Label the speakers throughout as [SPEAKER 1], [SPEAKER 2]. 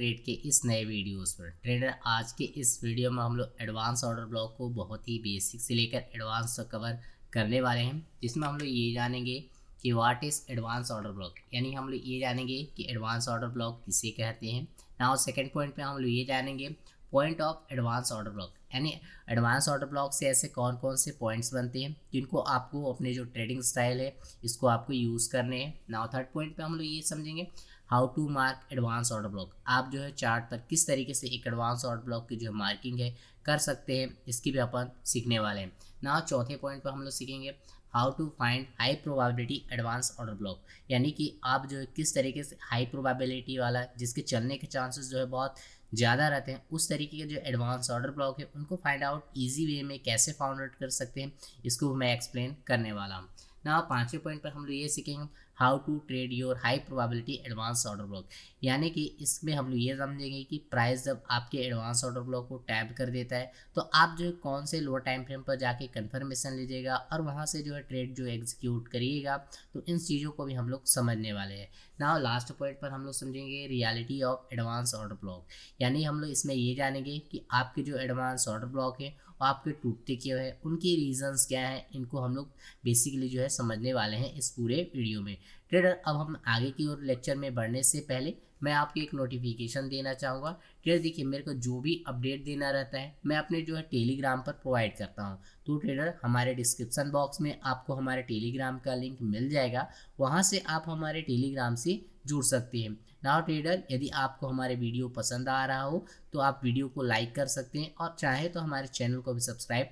[SPEAKER 1] Trade के इस नए वीडियोस पर। ट्रेडर आज के इस वीडियो में हम लोग एडवांस ऑर्डर ब्लॉक को बहुत ही बेसिक से लेकर एडवांस तक कवर करने वाले हैं, जिसमें हम लोग ये जानेंगे कि what is advance order block, यानी हम लोग ये जानेंगे कि एडवांस ऑर्डर ब्लॉक किसे कहते हैं। नाउ सेकंड पॉइंट पे हम लोग ये जानेंगे point of advance order block, यानी एडवांस ऑर्डर ब्लॉक से ऐसे कौन कौन से पॉइंट्स बनते हैं जिनको आपको अपने जो ट्रेडिंग स्टाइल है इसको आपको यूज़ करने हैं। नाउ थर्ड पॉइंट पे हम लोग ये समझेंगे how to mark advance order block, आप जो है चार्ट पर किस तरीके से एक एडवांस ऑर्डर ब्लॉक की जो मार्किंग है कर सकते हैं, इसकी भी अपन सीखने वाले हैं। नाउ चौथे पॉइंट पर हम लोग सीखेंगे how to find high probability advance order block, यानी कि आप जो है किस तरीके से हाई प्रोबेबिलिटी वाला जिसके चलने के चांसेस जो है बहुत ज़्यादा रहते हैं उस तरीके के जो एडवांस ऑर्डर ब्लॉक है उनको फाइंड आउट ईजी वे में कैसे फाउंड आउट कर सकते हैं, इसको मैं एक्सप्लेन करने वाला हूँ। ना पांचवें पॉइंट पर हम लोग ये सीखेंगे how to trade your high probability advance order block, यानी कि इसमें हम लोग ये समझेंगे कि प्राइस जब आपके एडवांस ऑर्डर ब्लॉक को टैप कर देता है तो आप जो है कौन से लोअर टाइम फ्रेम पर जाके कंफर्मेशन लीजिएगा और वहाँ से जो है ट्रेड जो एग्जीक्यूट करिएगा। तो इन चीज़ों को भी हम लोग समझने वाले हैं। ना लास्ट पॉइंट पर हम लोग समझेंगे reality of advance order block, यानी हम लोग इसमें ये जानेंगे कि आपके जो एडवांस ऑर्डर ब्लॉक है और आपके टूटते क्यों है, उनकी रीजंस क्या है, इनको हम लोग बेसिकली जो है समझने वाले हैं इस पूरे वीडियो में। ट्रेडर अब हम आगे की ओर लेक्चर में बढ़ने से पहले मैं आपको एक नोटिफिकेशन देना चाहूँगा। ट्रेडर देखिए, मेरे को जो भी अपडेट देना रहता है मैं अपने जो है टेलीग्राम पर प्रोवाइड करता हूँ। तो ट्रेडर हमारे डिस्क्रिप्शन बॉक्स में आपको हमारे टेलीग्राम का लिंक मिल जाएगा, वहाँ से आप हमारे टेलीग्राम से जुड़ सकते हैं। नाउ ट्रेडर, यदि आपको हमारे वीडियो पसंद आ रहा हो तो आप वीडियो को लाइक कर सकते हैं और चाहे तो हमारे चैनल को भी सब्सक्राइब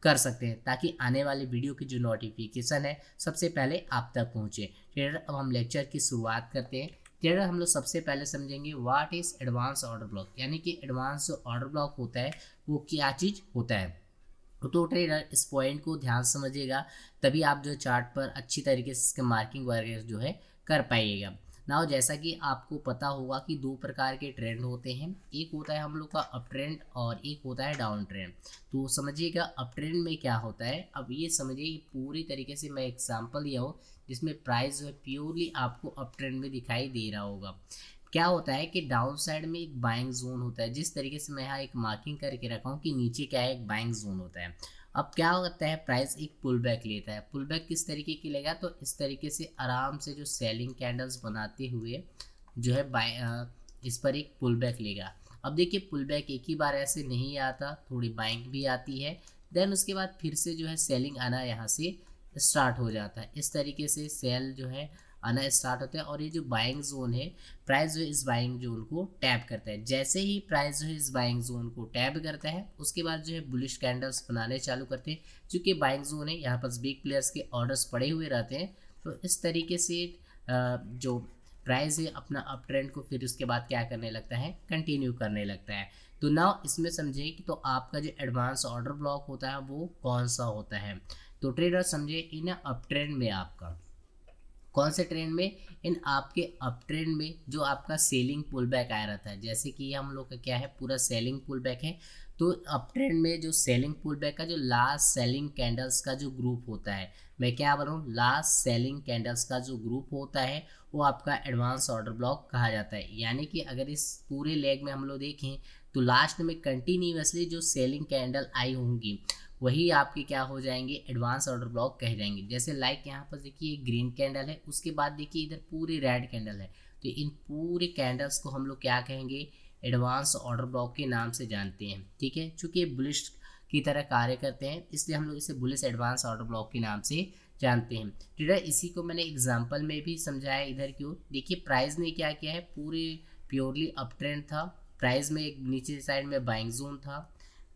[SPEAKER 1] कर सकते हैं ताकि आने वाली वीडियो की जो नोटिफिकेशन है सबसे पहले आप तक पहुंचे। ट्रेडर अब हम लेक्चर की शुरुआत करते हैं। ट्रेडर हम लोग सबसे पहले समझेंगे what is advance order block, यानी कि एडवांस जो ऑर्डर ब्लॉक होता है वो क्या चीज़ होता है। तो ट्रेडर इस पॉइंट को ध्यान समझिएगा, तभी आप जो चार्ट पर अच्छी तरीके से इसके मार्किंग वगैरह जो है कर पाइएगा। नाउ जैसा कि आपको पता होगा कि दो प्रकार के ट्रेंड होते हैं, एक होता है हम लोग का अप ट्रेंड और एक होता है डाउन ट्रेंड। तो समझिएगा अप ट्रेंड में क्या होता है, अब ये समझिए पूरी तरीके से मैं एग्जांपल दिया हूँ जिसमें प्राइस जो है प्योरली आपको अप ट्रेंड में दिखाई दे रहा होगा। क्या होता है कि डाउन साइड में एक बाइंग जोन होता है, जिस तरीके से मैं यहाँ एक मार्किंग करके रखा हूँ कि नीचे क्या है एक बाइंग जोन होता है। अब क्या होता है प्राइस एक पुल बैक लेता है, पुल बैक किस तरीके की लेगा तो इस तरीके से आराम से जो सेलिंग कैंडल्स बनाते हुए जो है इस पर एक पुल बैक लेगा। अब देखिए पुल बैक एक ही बार ऐसे नहीं आता, थोड़ी बाइंग भी आती है, देन उसके बाद फिर से जो है सेलिंग आना यहाँ से स्टार्ट हो जाता है। इस तरीके से सेल जो है आना स्टार्ट होता है और ये जो बाइंग जोन है प्राइस जो है इस बाइंग जोन को टैप करता है। जैसे ही प्राइस जो है इस बाइंग जोन को टैप करता है उसके बाद जो है बुलिश कैंडल्स बनाने चालू करते हैं। चूँकि बाइंग जोन है यहाँ पर बिग प्लेयर्स के ऑर्डर्स पड़े हुए रहते हैं, तो इस तरीके से जो प्राइस है अपना अप ट्रेंड को फिर उसके बाद क्या करने लगता है कंटिन्यू करने लगता है। तो नाउ इसमें समझिए कि तो आपका जो एडवांस ऑर्डर ब्लॉक होता है वो कौन सा होता है। तो ट्रेडर समझिए इन अप ट्रेंड में आपका कौन से ट्रेंड में, इन आपके अप ट्रेंड में जो आपका सेलिंग पुल बैक आया रहता है, जैसे कि हम लोग का क्या है पूरा सेलिंग पुल बैक है। तो अप ट्रेंड में जो सेलिंग पुल बैक का जो लास्ट सेलिंग कैंडल्स का जो ग्रुप होता है, मैं क्या बोल रहा हूँ लास्ट सेलिंग कैंडल्स का जो ग्रुप होता है वो आपका एडवांस ऑर्डर ब्लॉक कहा जाता है। यानी कि अगर इस पूरे लेग में हम लोग देखें तो लास्ट में कंटिन्यूसली जो सेलिंग कैंडल आई होंगी वही आपके क्या हो जाएंगे एडवांस ऑर्डर ब्लॉक कह जाएंगे। जैसे लाइक यहाँ पर देखिए ग्रीन कैंडल है, उसके बाद देखिए इधर पूरी रेड कैंडल है, तो इन पूरे कैंडल्स को हम लोग क्या कहेंगे एडवांस ऑर्डर ब्लॉक के नाम से जानते हैं। ठीक है, चूँकि बुलिश की तरह कार्य करते हैं इसलिए हम लोग इसे बुलिश एडवांस ऑर्डर ब्लॉक के नाम से जानते हैं। ट्रेडर इसी को मैंने एग्जाम्पल में भी समझाया, इधर क्यों देखिए प्राइस ने क्या किया है पूरे प्योरली अप ट्रेंड था, प्राइस में एक नीचे साइड में बाइंग जोन था,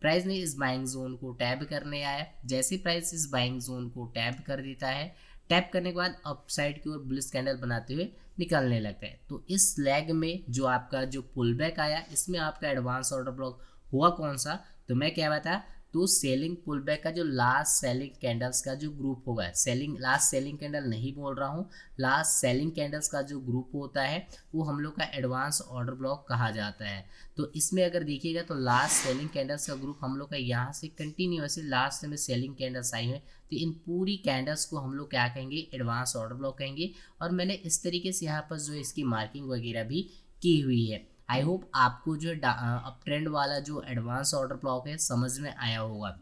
[SPEAKER 1] प्राइस ने इस बाइंग जोन को टैप करने आया। जैसे प्राइस इस बाइंग जोन को टैप कर देता है, टैप करने के बाद अप साइड की ओर बुलिश कैंडल बनाते हुए निकलने लगता है। तो इस लेग में जो आपका जो पुल बैक आया इसमें आपका एडवांस ऑर्डर ब्लॉक हुआ कौन सा, तो मैं क्या बताया तो सेलिंग पुल बैक का जो लास्ट सेलिंग कैंडल्स का जो ग्रुप होगा, सेलिंग लास्ट सेलिंग कैंडल नहीं बोल रहा हूँ, लास्ट सेलिंग कैंडल्स का जो ग्रुप होता है वो हम लोग का एडवांस ऑर्डर ब्लॉक कहा जाता है। तो इसमें अगर देखिएगा तो लास्ट सेलिंग कैंडल्स का ग्रुप हम लोग का यहाँ से कंटिन्यूसली लास्ट में सेलिंग कैंडल्स आई हैं, तो इन पूरी कैंडल्स को हम लोग क्या कहेंगे एडवांस ऑर्डर ब्लॉक कहेंगे। और मैंने इस तरीके से यहाँ पर जो इसकी मार्किंग वगैरह भी की हुई है। आई होप आपको जो अप ट्रेंड वाला जो एडवांस ऑर्डर ब्लॉक है समझ में आया होगा।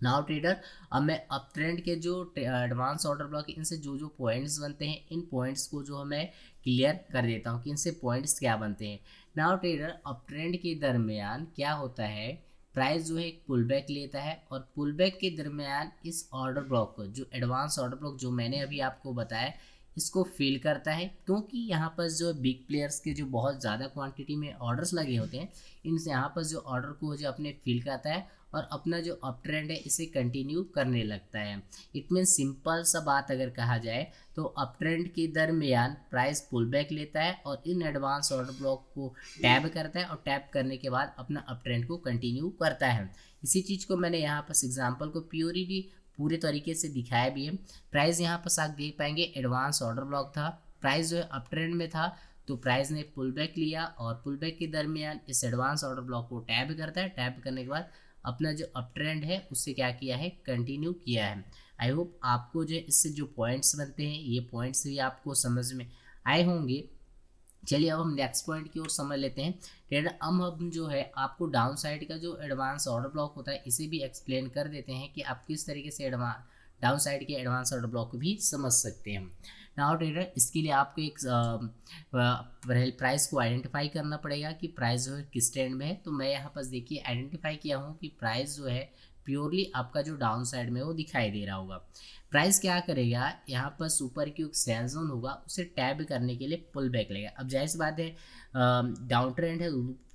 [SPEAKER 1] नाउ ट्रेडर, अब मैं अप ट्रेंड के जो एडवांस ऑर्डर ब्लॉक है इनसे जो जो पॉइंट्स बनते हैं इन पॉइंट्स को जो मैं क्लियर कर देता हूँ कि इनसे पॉइंट्स क्या बनते हैं। नाउ ट्रेडर, अप ट्रेंड के दरमियान क्या होता है, प्राइस जो है एक पुल बैक लेता है और पुल बैक के दरमियान इस ऑर्डर ब्लॉक को, जो एडवांस ऑर्डर ब्लॉक जो मैंने अभी आपको बताया, इसको फिल करता है, क्योंकि यहाँ पर जो बिग प्लेयर्स के जो बहुत ज़्यादा क्वांटिटी में ऑर्डर्स लगे होते हैं, इनसे यहाँ पर जो ऑर्डर को जो अपने फिल करता है और अपना जो अप ट्रेंड है इसे कंटिन्यू करने लगता है। इट मीन सिंपल सा बात अगर कहा जाए तो अप ट्रेंड के दरमियान प्राइस पुल बैक लेता है और इन एडवांस ऑर्डर ब्लॉक को टैब करता है और टैब करने के बाद अपना अप ट्रेंड को कंटिन्यू करता है। इसी चीज़ को मैंने यहाँ पर एग्जाम्पल को प्योरली पूरे तरीके से दिखाया भी है। प्राइस यहाँ पर आप देख पाएंगे एडवांस ऑर्डर ब्लॉक था, प्राइस जो है अप ट्रेंड में था, तो प्राइस ने पुल बैक लिया और पुल बैक के दरमियान इस एडवांस ऑर्डर ब्लॉक को टैब करता है, टैब करने के बाद अपना जो अप ट्रेंड है उससे क्या किया है, कंटिन्यू किया है। आई होप आपको जो इससे जो पॉइंट्स बनते हैं ये पॉइंट्स भी आपको समझ में आए होंगे। चलिए अब हम नेक्स्ट पॉइंट की ओर समझ लेते हैं। ट्रेडर, हम जो है आपको डाउन साइड का जो एडवांस ऑर्डर ब्लॉक होता है इसे भी एक्सप्लेन कर देते हैं कि आप किस तरीके से डाउन साइड के एडवांस ऑर्डर ब्लॉक को भी समझ सकते हैं। नाउ ट्रेडर, इसके लिए आपको एक प्राइस को आइडेंटिफाई करना पड़ेगा कि प्राइस जो है किस ट्रेंड में है। तो मैं यहाँ पर देखिए आइडेंटिफाई किया हूँ कि प्राइस जो है प्योरली आपका जो डाउन साइड में वो दिखाई दे रहा होगा। प्राइस क्या करेगा, यहाँ पर सुपर की सेल जोन होगा उसे टैब करने के लिए पुल बैक लेगा। अब जाहिर सी बात है डाउन ट्रेंड है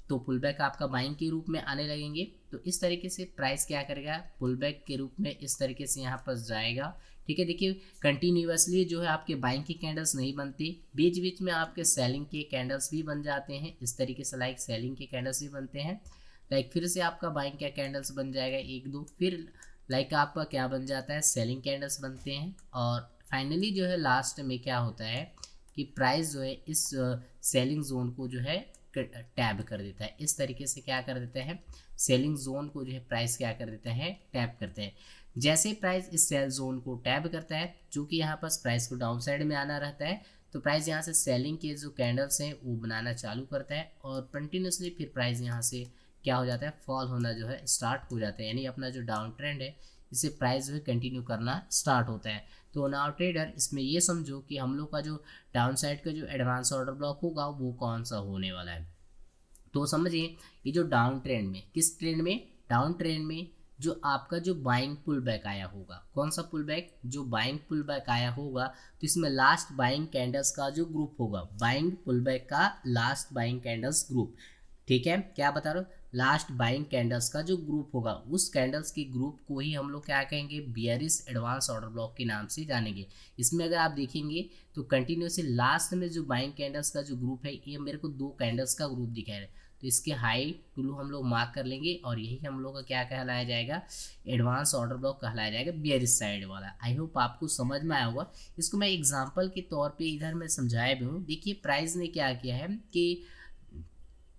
[SPEAKER 1] तो पुल बैक आपका बाइंग के रूप में आने लगेंगे। तो इस तरीके से प्राइस क्या करेगा, पुल बैक के रूप में इस तरीके से यहाँ पर जाएगा। ठीक है, देखिए कंटिन्यूसली जो है आपके बाइंग की कैंडल्स नहीं बनती, बीच बीच में आपके सेलिंग के कैंडल्स भी बन जाते हैं। इस तरीके से लाइक सेलिंग के कैंडल्स भी बनते हैं, लाइक फिर से आपका बाइंग का कैंडल्स बन जाएगा एक दो, फिर लाइक आपका क्या बन जाता है, सेलिंग कैंडल्स बनते हैं और फाइनली जो है लास्ट में क्या होता है कि प्राइस जो है इस सेलिंग जोन को जो है टैब कर देता है। इस तरीके से क्या कर देते हैं, सेलिंग जोन को जो है प्राइस क्या कर देता है, टैब करते हैं। जैसे प्राइस इस सेल जोन को टैब करता है, चूँकि यहाँ पर प्राइस को डाउन साइड में आना रहता है, तो प्राइस यहाँ से सेलिंग के जो कैंडल्स हैं वो बनाना चालू करता है और कंटिन्यूसली फिर प्राइस यहाँ से क्या हो जाता है, फॉल होना जो है स्टार्ट हो जाता है, यानी अपना जो डाउन ट्रेंड है इसे प्राइस जो है कंटिन्यू करना स्टार्ट होता है। तो नाउ ट्रेडर, इसमें ये समझो कि हम लोग का जो डाउन साइड का जो एडवांस ऑर्डर ब्लॉक होगा वो कौन सा होने वाला है। तो समझिए ये जो डाउन ट्रेंड में, किस ट्रेंड में, डाउन ट्रेंड में जो आपका जो बाइंग पुल बैक आया होगा, कौन सा पुल बैक, जो बाइंग पुल बैक आया होगा, तो इसमें लास्ट बाइंग कैंडल्स का जो ग्रुप होगा, बाइंग पुल बैक का लास्ट बाइंग कैंडल्स ग्रुप, ठीक है, क्या बता रहा हूँ, लास्ट बाइंग कैंडल्स का जो ग्रुप होगा उस कैंडल्स के ग्रुप को ही हम लोग क्या कहेंगे, बियरिश एडवांस ऑर्डर ब्लॉक के नाम से जानेंगे। इसमें अगर आप देखेंगे तो कंटिन्यूसली लास्ट में जो बाइंग कैंडल्स का जो ग्रुप है ये मेरे को दो कैंडल्स का ग्रुप दिखा रहा है, तो इसके हाई टू हम लोग मार्क कर लेंगे और यही हम लोग का क्या कहलाया जाएगा, एडवांस ऑर्डर ब्लॉक कहलाया जाएगा, बियरिश साइड वाला। आई होप आपको समझ में आया होगा। इसको मैं एग्जांपल के तौर पे इधर मैं समझाया भी हूँ। देखिए प्राइस ने क्या किया है कि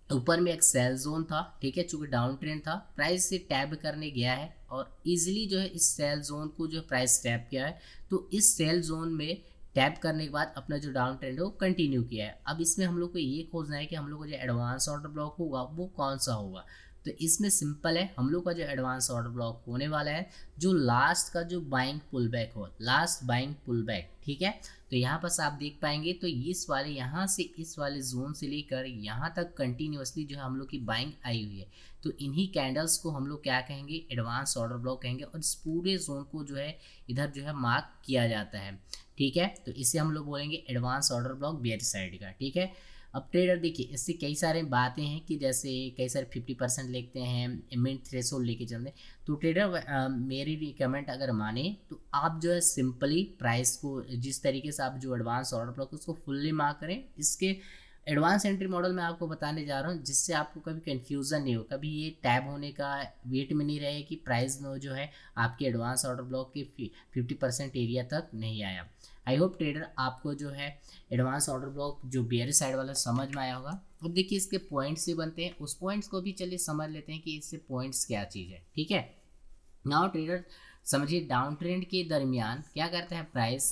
[SPEAKER 1] ऊपर में एक सेल जोन था, ठीक है, चूंकि डाउन ट्रेंड था, प्राइस से टैब करने गया है और इजीली जो है इस सेल जोन को जो प्राइस टैब किया है, तो इस सेल जोन में टैप करने के बाद अपना जो डाउन ट्रेंड है वो कंटिन्यू किया है। अब इसमें हम लोग को ये खोजना है कि हम लोग का जो एडवांस ऑर्डर ब्लॉक होगा वो कौन सा होगा। तो इसमें सिंपल है, हम लोग का जो एडवांस ऑर्डर ब्लॉक होने वाला है जो लास्ट का जो बाइंग पुल बैक हो, लास्ट बाइंग पुल बैक, ठीक है। तो यहाँ पर आप देख पाएंगे तो इस वाले यहाँ से इस वाले जोन से लेकर यहाँ तक कंटिन्यूसली जो है हम लोग की बाइंग आई हुई है, तो इन्हीं कैंडल्स को हम लोग क्या कहेंगे, एडवांस ऑर्डर ब्लॉक कहेंगे और इस पूरे जोन को जो है इधर जो है मार्क किया जाता है, ठीक है। तो इसे हम लोग बोलेंगे advance order block bearish side का, ठीक है। अब ट्रेडर देखिए इससे कई सारे बातें हैं कि जैसे कई सारे 50% लिखते हैं, मिड थ्रेशोल्ड लेके चलते हैं। तो ट्रेडर मेरी रिकमेंड अगर माने तो आप जो है सिंपली प्राइस को जिस तरीके से आप जो एडवांस ऑर्डर ब्लॉक उसको फुल्ली मार्क करें। इसके एडवांस एंट्री मॉडल में आपको बताने जा रहा हूँ जिससे आपको कभी कन्फ्यूज़न नहीं हो, कभी ये टैब होने का वेट में नहीं रहे कि प्राइस में जो है आपके एडवांस ऑर्डर ब्लॉक के 50% एरिया तक नहीं आया। आई होप ट्रेडर आपको जो है एडवांस ऑर्डर ब्लॉक जो बियरिश साइड वाला समझ में आया होगा। अब देखिए इसके पॉइंट्स से बनते हैं, उस पॉइंट्स को भी चलिए समझ लेते हैं कि इससे पॉइंट्स क्या चीज़ है, ठीक है। नाउ ट्रेडर समझिए डाउन ट्रेंड के दरमियान क्या करता है प्राइस,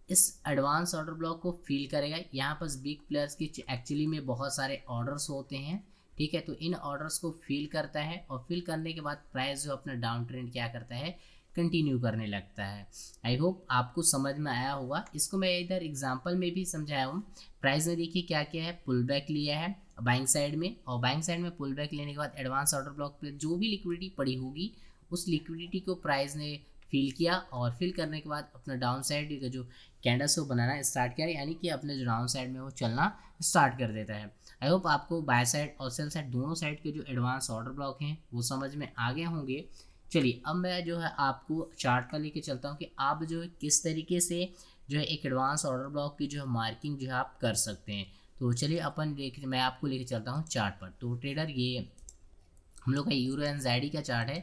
[SPEAKER 1] इस एडवांस ऑर्डर ब्लॉक को फिल करेगा। यहाँ पर बिग प्लेयर्स की एक्चुअली में बहुत सारे ऑर्डर्स होते हैं, ठीक है। तो इन ऑर्डर्स को फिल करता है और फिल करने के बाद प्राइस जो अपना डाउन ट्रेंड क्या करता है, कंटिन्यू करने लगता है। आई होप आपको समझ में आया होगा। इसको मैं इधर एग्जांपल में भी समझाया हूँ। प्राइस ने देखिए क्या किया है, पुल बैक लिया है बाइंग साइड में, और बाइंग साइड में पुल बैक लेने के बाद एडवांस ऑर्डर ब्लॉक पे जो भी लिक्विडिटी पड़ी होगी उस लिक्विडिटी को प्राइस ने फिल किया, और फिल करने के बाद अपना डाउन साइड का जो कैंडल्स को बनाना स्टार्ट किया, यानी कि अपने जो डाउन साइड में वो चलना स्टार्ट कर देता है। आई होप आपको बाय साइड और सेल साइड दोनों साइड के जो एडवांस ऑर्डर ब्लॉक हैं वो समझ में आ गए होंगे। चलिए अब मैं जो है आपको चार्ट पर लेके चलता हूँ कि आप जो है किस तरीके से जो है एक एडवांस ऑर्डर ब्लॉक की जो है मार्किंग जो है आप कर सकते हैं। तो चलिए अपन देख, मैं आपको लेके चलता हूँ चार्ट पर। तो ट्रेडर ये हम लोग का यूरो एनज़ाइडी का चार्ट है।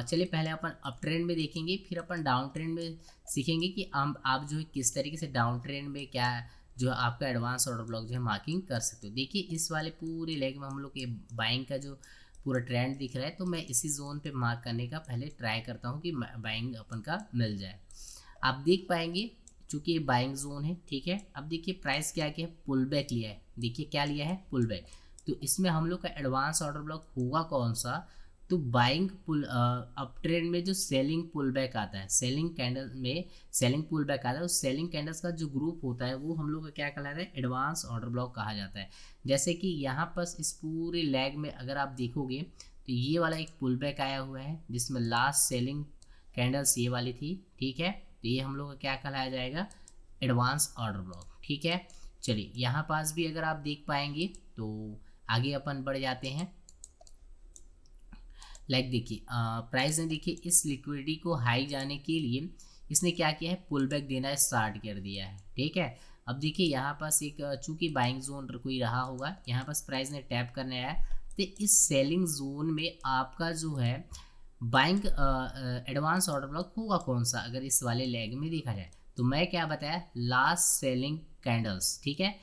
[SPEAKER 1] चलिए पहले अपन अप ट्रेंड में देखेंगे, फिर अपन डाउन ट्रेंड में सीखेंगे कि आप जो है किस तरीके से डाउन ट्रेंड में क्या जो है आपका एडवांस ऑर्डर ब्लॉक जो है मार्किंग कर सकते हो। देखिए इस वाले पूरे लेग में हम लोग ये बाइंग का जो पूरा ट्रेंड दिख रहा है, तो मैं इसी जोन पे मार्क करने का पहले ट्राई करता हूँ कि बाइंग अपन का मिल जाए। आप देख पाएंगे चूँकि ये बाइंग जोन है, ठीक है। अब देखिए प्राइस क्या किया है, पुल बैक लिया है। देखिए क्या लिया है, पुल बैक। तो इसमें हम लोग का एडवांस ऑर्डर ब्लॉक होगा कौन सा, तो बाइंग पुल अप ट्रेंड में जो सेलिंग पुल बैक आता है, सेलिंग कैंडल में सेलिंग पुल बैक आता है, उस सेलिंग कैंडल्स का जो ग्रुप होता है वो हम लोग का क्या कहलाता है, एडवांस ऑर्डर ब्लॉक कहा जाता है। जैसे कि यहाँ पर इस पूरे लैग में अगर आप देखोगे तो ये वाला एक पुल बैक आया हुआ है जिसमें लास्ट सेलिंग कैंडल्स ये वाली थी, ठीक है। तो ये हम लोग का क्या कहलाया जाएगा, एडवांस ऑर्डर ब्लॉक, ठीक है। चलिए यहाँ पास भी अगर आप देख पाएंगे तो आगे अपन बढ़ जाते हैं। लाइक देखिए प्राइस ने देखिए इस लिक्विडिटी को हाई जाने के लिए इसने क्या किया है, पुल बैक देना स्टार्ट कर दिया है, ठीक है। अब देखिए यहाँ पास एक चूंकि बाइंग जोन कोई रहा होगा, यहाँ पास प्राइस ने टैप करने आया, तो इस सेलिंग जोन में आपका जो है बाइंग एडवांस ऑर्डर ब्लॉक होगा कौन सा, अगर इस वाले लेग में देखा जाए तो मैं क्या बताया, लास्ट सेलिंग कैंडल्स, ठीक है।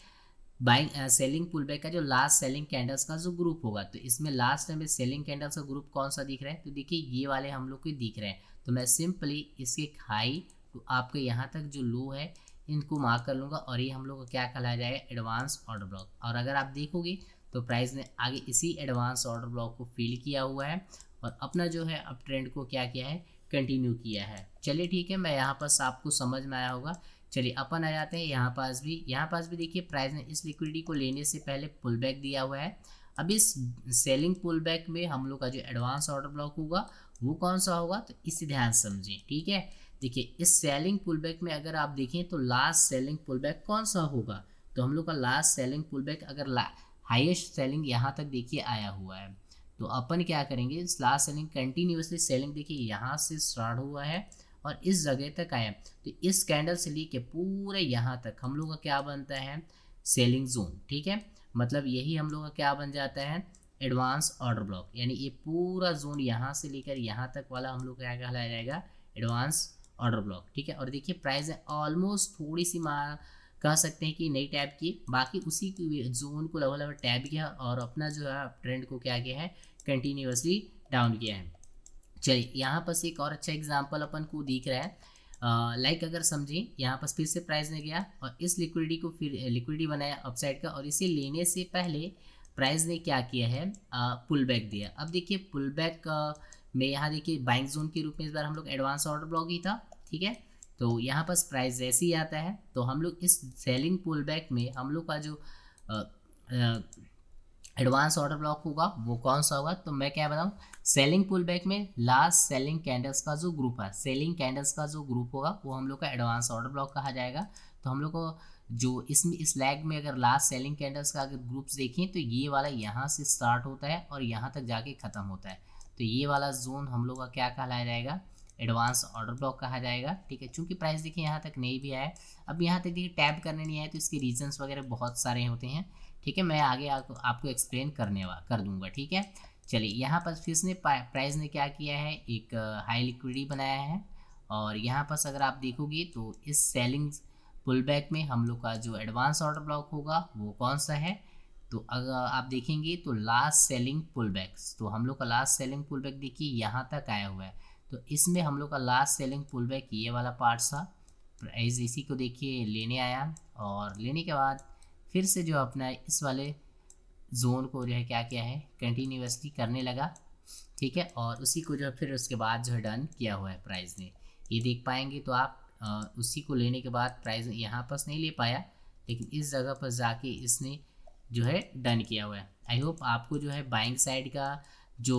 [SPEAKER 1] बाइंग सेलिंग पुल बैक का जो लास्ट सेलिंग कैंडल्स का जो ग्रुप होगा, तो इसमें लास्ट टाइम में सेलिंग कैंडल्स का ग्रुप कौन सा दिख रहा है, तो देखिए ये वाले हम लोग को दिख रहे हैं। तो मैं सिंपली इसके हाई तो आपके यहाँ तक जो लो है इनको मार्क कर लूँगा, और ये हम लोग को क्या कहलाया जाएगा, एडवांस ऑर्डर ब्लॉक। और अगर आप देखोगे तो प्राइस ने आगे इसी एडवांस ऑर्डर ब्लॉक को फिल किया हुआ है और अपना जो है अप ट्रेंड को क्या किया है, कंटिन्यू किया है। चलिए ठीक है, मैं यहाँ पर आपको समझ में आया होगा। चलिए अपन आ जाते हैं यहाँ पास भी देखिए प्राइस ने इस लिक्विडिटी को लेने से पहले पुल बैक दिया हुआ है। अब इस सेलिंग पुल बैक में हम लोग का जो एडवांस ऑर्डर ब्लॉक होगा वो कौन सा होगा, तो इसे ध्यान समझें, ठीक है। देखिए इस सेलिंग पुल बैक में अगर आप देखें तो लास्ट सेलिंग पुल बैक कौन सा होगा, तो हम लोग का लास्ट सेलिंग पुल बैक अगर हाईएस्ट सेलिंग यहाँ तक देखिए आया हुआ है, तो अपन क्या करेंगे, इस लास्ट सेलिंग कंटिन्यूसली सेलिंग देखिए यहाँ से स्टार्ट हुआ है और इस जगह तक आया, तो इस कैंडल से लेके पूरे यहाँ तक हम लोग का क्या बनता है, सेलिंग जोन, ठीक है। मतलब यही हम लोग का क्या बन जाता है, एडवांस ऑर्डर ब्लॉक। यानी ये पूरा जोन यहाँ से लेकर यहाँ तक वाला हम लोग क्या कहलाया जाएगा, एडवांस ऑर्डर ब्लॉक, ठीक है। और देखिए प्राइस है ऑलमोस्ट थोड़ी सी कह सकते हैं कि नई टैप की, बाकी उसी जोन को लगभग टैप किया और अपना जो है ट्रेंड को क्या किया है, कंटिन्यूसली डाउन किया है। चलिए यहाँ पर एक और अच्छा एग्जांपल अपन को दिख रहा है। लाइक अगर समझें यहाँ पर फिर से प्राइस ने गया और इस लिक्विडिटी को फिर लिक्विडिटी बनाया अपसाइड का, और इसे लेने से पहले प्राइस ने क्या किया है, पुल बैक दिया। अब देखिए पुल बैक में यहाँ देखिए बाइंग जोन के रूप में इस बार हम लोग एडवांस ऑर्डर ब्लॉक ही था, ठीक है। तो यहाँ पर प्राइस जैसे ही आता है तो हम लोग इस सेलिंग पुल बैक में हम लोग का जो एडवांस ऑर्डर ब्लॉक होगा वो कौन सा होगा, तो मैं क्या बताऊँ, सेलिंग पुल बैक में लास्ट सेलिंग कैंडल्स का जो ग्रुप है, सेलिंग कैंडल्स का जो ग्रुप होगा वो हम लोग का एडवांस ऑर्डर ब्लॉक कहा जाएगा। तो हम लोग को जो इसमें इस लैग में अगर लास्ट सेलिंग कैंडल्स का अगर ग्रुप्स देखें तो ये वाला यहाँ से स्टार्ट होता है और यहाँ तक जाके ख़त्म होता है, तो ये वाला जोन हम लोग का क्या कहलाया जाएगा, एडवांस ऑर्डर ब्लॉक कहा जाएगा, ठीक है। चूंकि प्राइस देखिए यहाँ तक नहीं भी आया, अब यहाँ तक देखिए टैप करने नहीं आए तो इसके रीजंस वगैरह बहुत सारे होते हैं, ठीक है। मैं आगे आपको एक्सप्लेन कर दूंगा, ठीक है। चलिए यहाँ पर फिर से प्राइस ने क्या किया है, एक हाई लिक्विडिटी बनाया है, और यहाँ पर अगर आप देखोगे तो इस सेलिंग पुल बैक में हम लोग का जो एडवांस ऑर्डर ब्लॉक होगा वो कौन सा है, तो अगर आप देखेंगे तो लास्ट सेलिंग पुल बैक्स, तो हम लोग का लास्ट सेलिंग पुल बैक देखिए यहाँ तक आया हुआ है, तो इसमें हम लोग का लास्ट सेलिंग पुल बैक ये वाला पार्ट था, प्राइस इसी को देखिए लेने आया, और लेने के बाद फिर से जो अपना इस वाले जोन को जो है क्या किया है, कंटिन्यूसली करने लगा, ठीक है। और उसी को जो है फिर उसके बाद जो है डन किया हुआ है प्राइस ने, ये देख पाएंगे। तो आप उसी को लेने के बाद प्राइस यहाँ पर नहीं ले पाया, लेकिन इस जगह पर जाके इसने जो है डन किया हुआ है। आई होप आपको जो है बाइंग साइड का जो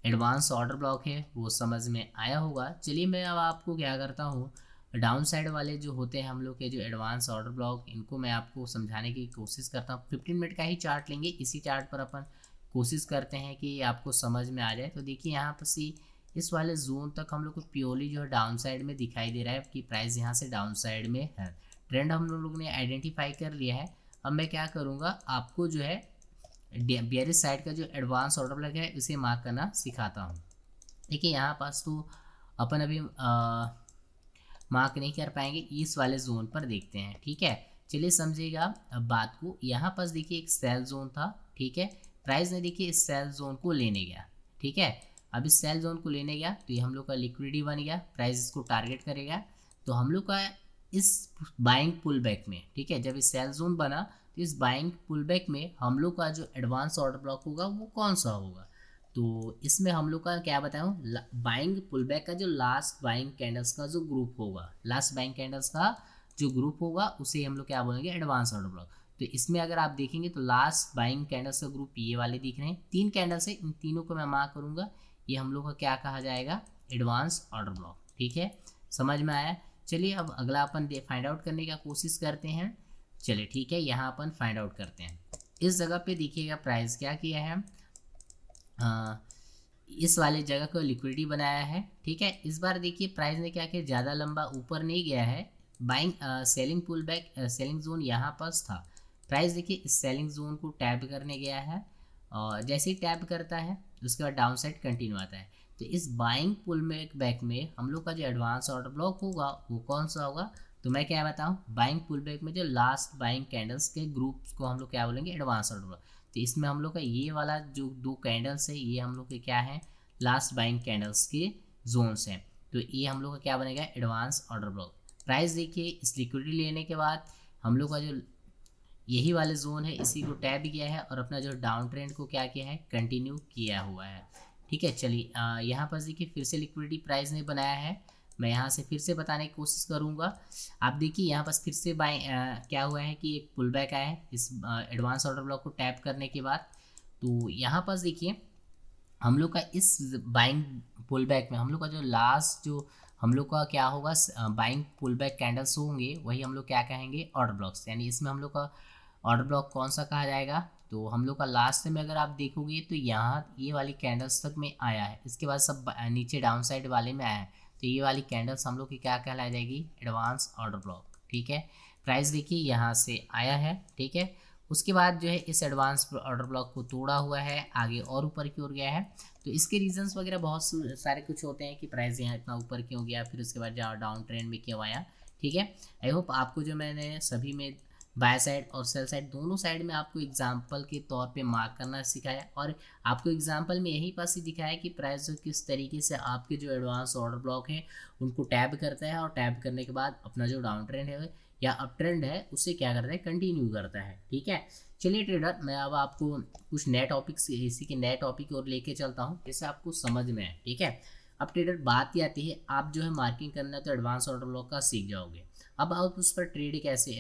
[SPEAKER 1] एडवांस ऑर्डर ब्लॉक है वो समझ में आया होगा। चलिए मैं अब आपको क्या करता हूँ, डाउन साइड वाले जो होते हैं हम लोग के जो एडवांस ऑर्डर ब्लॉक, इनको मैं आपको समझाने की कोशिश करता हूँ। 15 मिनट का ही चार्ट लेंगे, इसी चार्ट पर अपन कोशिश करते हैं कि आपको समझ में आ जाए। तो देखिए यहाँ पर सी इस वाले जोन तक हम लोग को प्योरली जो है डाउन साइड में दिखाई दे रहा है कि प्राइस यहाँ से डाउन साइड में है। ट्रेंड हम लोग ने आइडेंटिफाई कर लिया है। अब मैं क्या करूँगा, आपको जो है बेयरिश साइड का जो एडवांस ऑर्डर ब्लॉक है उसे मार्क करना सिखाता हूँ। देखिए यहाँ पास तो अपन अभी मार्क नहीं कर पाएंगे, इस वाले जोन पर देखते हैं, ठीक है। चलिए समझिएगा अब बात को। यहाँ पास देखिए एक सेल जोन था, ठीक है। प्राइस ने देखिए इस सेल जोन को लेने गया, ठीक है। अब इस सेल जोन को लेने गया तो ये हम लोग का लिक्विडिटी बन गया, प्राइस इसको टारगेट करेगा। तो हम लोग का इस बाइंग पुल बैक में, ठीक है, जब इस सेल जोन बना तो इस बाइंग पुल बैक में हम लोग का जो एडवांस ऑर्डर ब्लॉक होगा वो कौन सा होगा। तो इसमें हम लोग का क्या बताऊँ, बाइंग पुल बैक का जो लास्ट बाइंग कैंडल्स का जो ग्रुप होगा, लास्ट बाइंग कैंडल्स का जो ग्रुप होगा उसे हम लोग क्या बोलेंगे, एडवांस ऑर्डर ब्लॉक। तो इसमें अगर आप देखेंगे तो लास्ट बाइंग कैंडल्स का ग्रुप ये वाले दिख रहे हैं, 3 कैंडल्स है, इन तीनों को मैं मार्क करूंगा, ये हम लोग का क्या कहा जाएगा, एडवांस ऑर्डर ब्लॉक, ठीक है। समझ में आया। चलिए अब अगला अपन फाइंड आउट करने का कोशिश करते हैं। चलिए ठीक है, यहाँ अपन फाइंड आउट करते हैं। इस जगह पे देखिएगा प्राइस क्या किया है, इस वाले जगह को लिक्विडिटी बनाया है, ठीक है। इस बार देखिए प्राइस ने क्या किया, ज़्यादा लंबा ऊपर नहीं गया है, buying selling pull back selling zone यहाँ पास था। प्राइस देखिए इस सेलिंग जोन को टैप करने गया है, और जैसे ही टैप करता है उसके बाद डाउन साइड कंटिन्यू आता है। तो इस बाइंग पुल बैक में हम लोग का जो एडवांस ऑर्डर ब्लॉक होगा वो कौन सा होगा, तो मैं क्या बताऊँ, बाइंग पुल बैक में जो लास्ट बाइंग कैंडल्स के ग्रुप्स को हम लोग क्या बोलेंगे, एडवांस ऑर्डर ब्लॉक। तो इसमें हम लोग का ये वाला जो 2 कैंडल्स है ये हम लोग के क्या है, लास्ट बाइंग कैंडल्स के जोन्स हैं। तो ये हम लोग का क्या बनेगा, एडवांस ऑर्डर ब्लॉक। प्राइस देखिए इस लिक्विडिटी लेने के बाद हम लोग का जो यही वाले जोन है इसी को टैप किया है, और अपना जो डाउन ट्रेंड को क्या किया है, कंटिन्यू किया हुआ है, ठीक है। चलिए यहाँ पर देखिए फिर से लिक्विडिटी प्राइस ने बनाया है, मैं यहाँ से फिर से बताने की कोशिश करूँगा। आप देखिए यहाँ पर फिर से क्या हुआ है कि एक पुल बैक आया है इस एडवांस ऑर्डर ब्लॉक को टैप करने के बाद। तो यहाँ पर देखिए हम लोग का इस बाइंग पुल बैक में हम लोग का जो लास्ट जो हम लोग का क्या होगा, बाइंग पुल बैक कैंडल्स होंगे वही हम लोग क्या कहेंगे, ऑर्डर ब्लॉक्स। यानी इसमें हम लोग का ऑर्डर ब्लॉक कौन सा कहा जाएगा, तो हम लोग का लास्ट में अगर आप देखोगे तो यहाँ ये वाली कैंडल्स तक में आया है, इसके बाद सब नीचे डाउन साइड वाले में आया है। तो ये वाली कैंडल्स हम लोग की क्या कहलाई जाएगी, एडवांस ऑर्डर ब्लॉक, ठीक है। प्राइस देखिए यहाँ से आया है, ठीक है। उसके बाद जो है इस एडवांस ऑर्डर ब्लॉक को तोड़ा हुआ है, आगे और ऊपर की ओर गया है। तो इसके रीजंस वगैरह बहुत सारे कुछ होते हैं कि प्राइस यहाँ इतना ऊपर क्यों गया, फिर उसके बाद डाउन ट्रेंड में क्यों आया, ठीक है। आई होप आपको जो मैंने सभी में बाय साइड और सेल साइड दोनों साइड में आपको एग्जांपल के तौर पे मार्क करना सिखाया, और आपको एग्जांपल में यही पास ही दिखाया कि प्राइस किस तरीके से आपके जो एडवांस ऑर्डर ब्लॉक है उनको टैप करता है, और टैप करने के बाद अपना जो डाउन ट्रेंड है या अप ट्रेंड है उससे क्या करता है, कंटिन्यू करता है, ठीक है। चलिए ट्रेडर, मैं अब आपको कुछ नए टॉपिक इसी के नए टॉपिक और लेके चलता हूँ जैसे आपको समझ में आए, ठीक है। अब ट्रेडर बात ही आती है, आप जो है मार्किंग करना है तो एडवांस ऑर्डर ब्लॉक का सीख जाओगे। अब आप उस पर ट्रेड कैसे,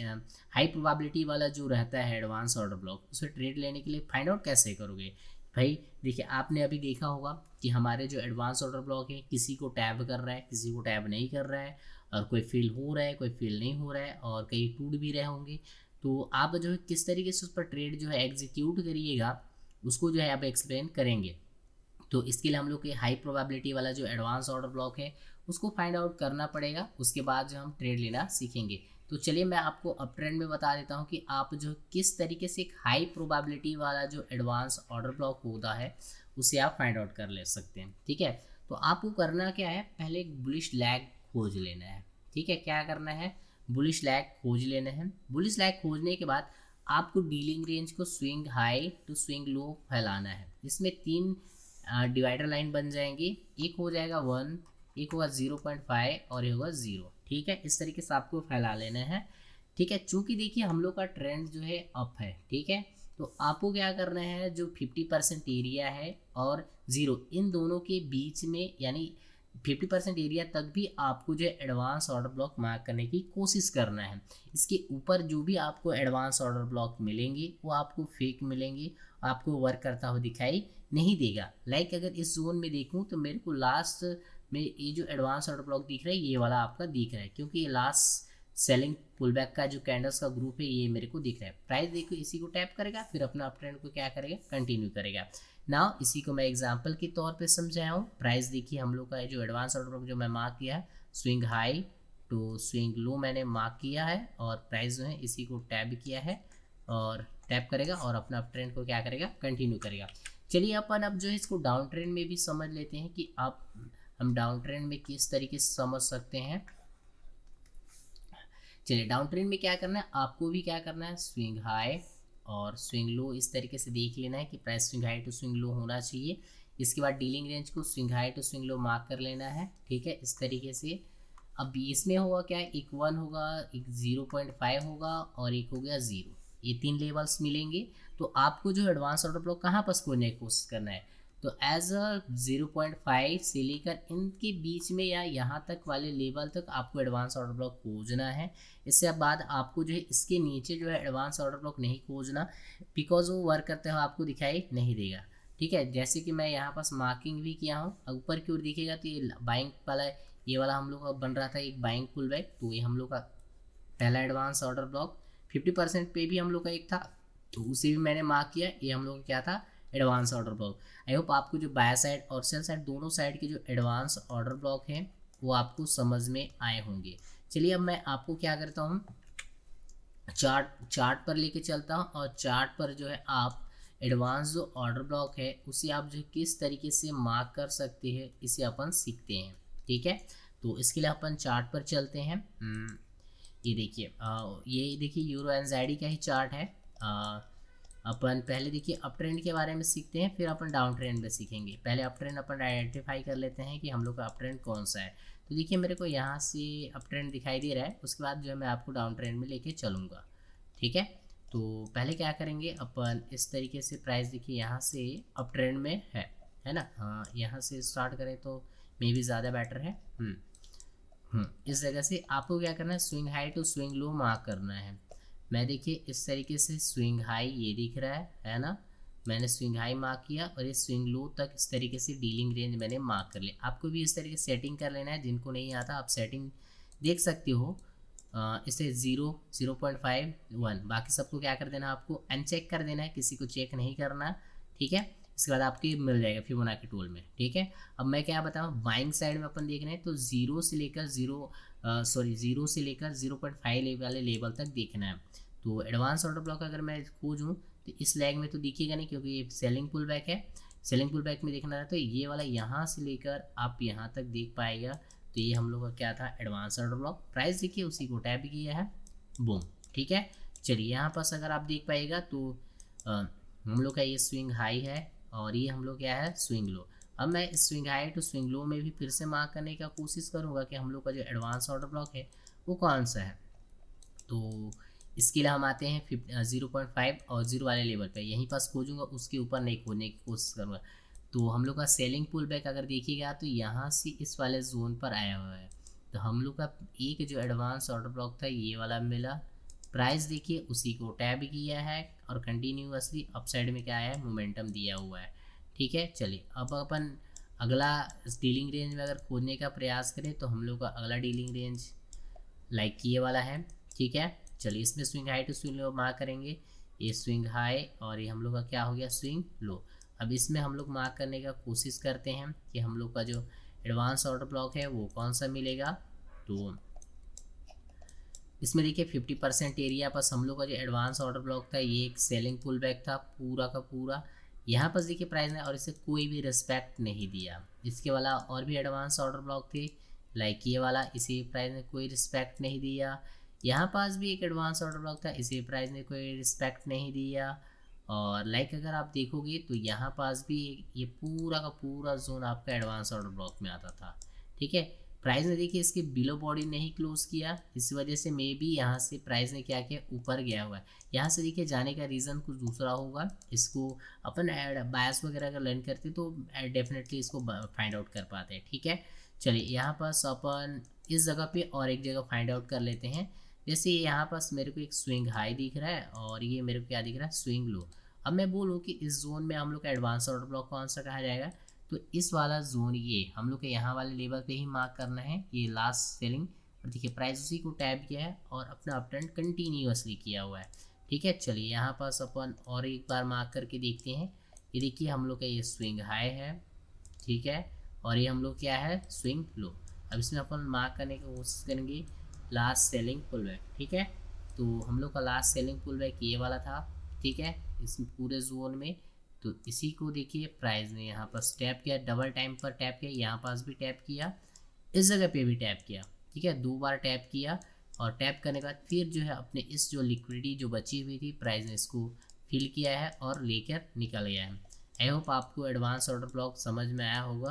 [SPEAKER 1] हाई प्रोबेबिलिटी वाला जो रहता है एडवांस ऑर्डर ब्लॉक, उस पर ट्रेड लेने के लिए फाइंड आउट कैसे करोगे भाई। देखिए आपने अभी देखा होगा कि हमारे जो एडवांस ऑर्डर ब्लॉक है किसी को टैब कर रहा है, किसी को टैब नहीं कर रहा है, और कोई फील हो रहा है, कोई फील नहीं हो रहा है, और कई टूट भी रहे होंगे। तो आप जो है किस तरीके से उस पर ट्रेड जो है एग्जीक्यूट करिएगा उसको जो है आप एक्सप्लेन करेंगे। तो इसके लिए हम लोग के हाई प्रोबेबिलिटी वाला जो एडवांस ऑर्डर ब्लॉक है उसको फाइंड आउट करना पड़ेगा, उसके बाद जो हम ट्रेड लेना सीखेंगे। तो चलिए मैं आपको अप ट्रेंड में बता देता हूँ कि आप जो किस तरीके से एक हाई प्रोबेबिलिटी वाला जो एडवांस ऑर्डर ब्लॉक होता है उसे आप फाइंड आउट कर ले सकते हैं, ठीक है। तो आपको करना क्या है, पहले एक बुलिश लैग खोज लेना है, ठीक है। क्या करना है, बुलिश लैग खोज लेना है। बुलिश लैग खोजने के बाद आपको डीलिंग रेंज को swing high to swing low फैलाना है। इसमें 3 डिवाइडर लाइन बन जाएंगी, एक हो जाएगा 1, एक होगा 0.5 और ये होगा 0, ठीक है, इस तरीके से आपको फैला लेना है। ठीक है, चूंकि देखिए हम लोग का ट्रेंड जो है अप है, ठीक है, तो आपको क्या करना है, जो 50% एरिया है और ज़ीरो इन दोनों के बीच में, यानी 50% एरिया तक भी आपको जो एडवांस ऑर्डर ब्लॉक मार्क करने की कोशिश करना है। इसके ऊपर जो भी आपको एडवांस ऑर्डर ब्लॉक मिलेंगे वो आपको फेक मिलेंगे, आपको वर्क करता हुआ दिखाई नहीं देगा। लाइक अगर इस जोन में देखूं तो मेरे को लास्ट में ये जो एडवांस ऑर्डर ब्लॉक दिख रहा है ये वाला आपका दिख रहा है, क्योंकि ये लास्ट सेलिंग पुलबैक का जो कैंडल्स का ग्रुप है ये मेरे को दिख रहा है। प्राइस देखो इसी को टैप करेगा, फिर अपना अप ट्रेंड को क्या करेगा, कंटिन्यू करेगा। नाउ इसी को मैं एग्जांपल के तौर पे समझाया हूँ। प्राइस देखिए हम लोग का जो एडवांस ऑर्डर ब्लॉक जो मैं मार्क किया है, swing high to swing low मैंने मार्क किया है, और प्राइस जो है इसी को टैप किया है और टैप करेगा और अपना अप ट्रेंड को क्या करेगा, कंटिन्यू करेगा। चलिए अपन अब जो है इसको डाउन ट्रेंड में भी समझ लेते हैं कि आप हम डाउन ट्रेंड में किस तरीके से समझ सकते हैं। चलिए डाउन ट्रेंड में क्या करना है, आपको भी क्या करना है, स्विंग हाई और स्विंग लो इस तरीके से देख लेना है कि price swing high to swing low होना चाहिए। इसके बाद डीलिंग रेंज को swing high to swing low mark कर लेना है। ठीक है, इस तरीके से। अब इसमें होगा क्या, एक 1 होगा, एक 0.5 होगा और एक हो गया 0। ये 3 लेवल्स मिलेंगे। तो आपको जो एडवांस ऑर्डर ब्लॉक कहाँ पर खोजने की कोशिश करना है, तो एज अ 0.5 से लेकर इनके बीच में या यहाँ तक वाले लेवल तक आपको एडवांस ऑर्डर ब्लॉक खोजना है। इससे बाद आपको जो है इसके नीचे जो है एडवांस ऑर्डर ब्लॉक नहीं खोजना, बिकॉज वो वर्क करते हुए आपको दिखाई नहीं देगा। ठीक है, जैसे कि मैं यहाँ पास मार्किंग भी किया हूँ, ऊपर की ओर दिखेगा तो ये बाइंग वाला, ये वाला हम लोग का बन रहा था एक बाइंग पुल बैक, तो ये हम लोग का पहला एडवांस ऑर्डर ब्लॉक 50% पे भी हम लोग का एक था, तो उसे भी मैंने मार्क किया। ये हम लोग का क्या था, एडवांस ऑर्डर ब्लॉक। आई होप आपको जो बाय साइड और सेल साइड दोनों साइड के जो एडवांस ऑर्डर ब्लॉक हैं वो आपको समझ में आए होंगे। चलिए अब मैं आपको क्या करता हूँ, चार्ट पर लेके चलता हूँ, और चार्ट पर जो है आप एडवांस जो ऑर्डर ब्लॉक है उसे आप जो किस तरीके से मार्क कर सकते हैं इसे अपन सीखते हैं। ठीक है, तो इसके लिए अपन चार्ट पर चलते हैं। ये देखिए यूरो एनज़ेडी का ही चार्ट है। अपन पहले देखिए अप ट्रेंड के बारे में सीखते हैं, फिर अपन डाउन ट्रेंड में सीखेंगे। पहले अप ट्रेंड अपन आइडेंटिफाई कर लेते हैं कि हम लोग का अप ट्रेंड कौन सा है। तो देखिए मेरे को यहाँ से अप ट्रेंड दिखाई दे रहा है, उसके बाद जो है मैं आपको डाउन ट्रेंड में लेके चलूँगा। ठीक है, तो पहले क्या करेंगे अपन, इस तरीके से प्राइस देखिए यहाँ से अप ट्रेंड में है ना। हाँ, यहाँ से स्टार्ट करें तो मे भी ज़्यादा बेटर है। इस जगह से आपको क्या करना है, swing high to swing low mark करना है। मैं देखिए इस तरीके से स्विंग हाई ये दिख रहा है ना, मैंने स्विंग हाई मार्क किया और ये स्विंग लो तक इस तरीके से डीलिंग रेंज मैंने मार्क कर लिया। आपको भी इस तरीके से सेटिंग कर लेना है, जिनको नहीं आता आप सेटिंग देख सकते हो। इसे 0, 0.5, 1, बाकी सबको क्या कर देना, आपको अनचेक कर देना है, किसी को चेक नहीं करना। ठीक है, इसके बाद आपके मिल जाएगा फिबोनाची टूल में। ठीक है, अब मैं क्या बताऊँ, बाइंग साइड में अपन देख रहे हैं तो 0 से लेकर 0.5 वाले लेवल तक देखना है। तो एडवांस ऑर्डर ब्लॉक अगर मैं खोजूँ तो इस लैग में तो दिखेगा नहीं, क्योंकि ये सेलिंग पुल बैक है। सेलिंग पुल बैक में देखना है तो ये वाला यहाँ से लेकर आप यहाँ तक देख पाएगा। तो ये हम लोग का क्या था, एडवांस ऑर्डर ब्लॉक। प्राइस देखिए उसी को टैप किया है, बूम। ठीक है, चलिए यहाँ पास अगर आप देख पाएगा तो हम लोग का ये स्विंग हाई है और ये हम लोग क्या है, स्विंग लो। अब मैं swing high to swing low में भी फिर से मार्क करने का कोशिश करूँगा कि हम लोग का जो एडवांस ऑर्डर ब्लॉक है वो कौन सा है। तो इसके लिए हम आते हैं 0.5 और 0 वाले लेवल पे, यहीं पास खोजूंगा, उसके ऊपर नहीं खोजने की कोशिश करूँगा। तो हम लोग का सेलिंग पुल बैक अगर देखिएगा तो यहाँ से इस वाले जोन पर आया हुआ है। तो हम लोग का एक जो एडवांस ऑर्डर ब्लॉक था ये वाला मिला। प्राइस देखिए उसी को टैब किया है और कंटिन्यूअसली अप साइड में क्या है, मोमेंटम दिया हुआ है। ठीक है, चलिए अब अपन अगला डीलिंग रेंज में अगर खोजने का प्रयास करें तो हम लोग का अगला डीलिंग रेंज लाइक ये वाला है। ठीक है, चलिए इसमें swing high to swing low mark करेंगे। ये स्विंग हाई और ये हम लोग का क्या हो गया, स्विंग लो। अब इसमें हम लोग मार्क करने का कोशिश करते हैं कि हम लोग का जो एडवांस ऑर्डर ब्लॉक है वो कौन सा मिलेगा। तो इसमें देखिए 50% एरिया पास हम लोग का जो एडवांस ऑर्डर ब्लॉक था ये एक सेलिंग पुल बैक था पूरा का पूरा। यहाँ पर देखिए प्राइस ने और इसे कोई भी रिस्पेक्ट नहीं दिया। इसके वाला और भी एडवांस ऑर्डर ब्लॉक थे लाइक ये वाला, इसी प्राइस ने कोई रिस्पेक्ट नहीं दिया। यहाँ पास भी एक एडवांस ऑर्डर ब्लॉक था, इसी प्राइस ने कोई रिस्पेक्ट नहीं दिया। और लाइक अगर आप देखोगे तो यहाँ पास भी ये पूरा का पूरा जोन आपका एडवांस ऑर्डर ब्लॉक में आता था। ठीक है, प्राइस ने देखिए इसके बिलो बॉडी नहीं क्लोज किया, इस वजह से मे बी यहाँ से प्राइस ने क्या किया, ऊपर गया हुआ है। यहाँ से देखिए जाने का रीज़न कुछ दूसरा होगा। इसको अपन बायस वगैरह अगर लर्न करते तो डेफिनेटली इसको फाइंड आउट कर पाते हैं। ठीक है, चलिए यहाँ पास अपन इस जगह पे और एक जगह फाइंड आउट कर लेते हैं। जैसे यहाँ पास मेरे को एक स्विंग हाई दिख रहा है और ये मेरे को क्या दिख रहा है, स्विंग लो। अब मैं बोलूँ कि इस जोन में हम लोग का एडवांस ऑर्डर ब्लॉक कौन सा कहा जाएगा, तो इस वाला जोन ये हम लोग के यहाँ वाले लेवल पे ही मार्क करना है, ये लास्ट सेलिंग। और देखिए प्राइस उसी को टैप किया है और अपना अप ट्रेंड कंटिन्यूअसली किया हुआ है। ठीक है, चलिए यहाँ पास अपन और एक बार मार्क करके देखते हैं। ये देखिए हम लोग का ये स्विंग हाई है, ठीक है, और ये हम लोग क्या है, स्विंग लो। अब इसमें अपन मार्क करने की कोशिश करेंगे लास्ट सेलिंग पुल बैक। ठीक है, तो हम लोग का लास्ट सेलिंग पुल बैक ये वाला था। ठीक है, इस पूरे जोन में तो इसी को देखिए प्राइस ने यहाँ पर टैप किया, डबल टाइम पर टैप किया, यहाँ पास भी टैप किया, इस जगह पे भी टैप किया। ठीक है, 2 बार टैप किया और टैप करने के बाद फिर जो है अपने इस जो लिक्विडिटी जो बची हुई थी प्राइस ने इसको फिल किया है और लेकर निकल गया है। आई होप आपको एडवांस ऑर्डर ब्लॉक समझ में आया होगा।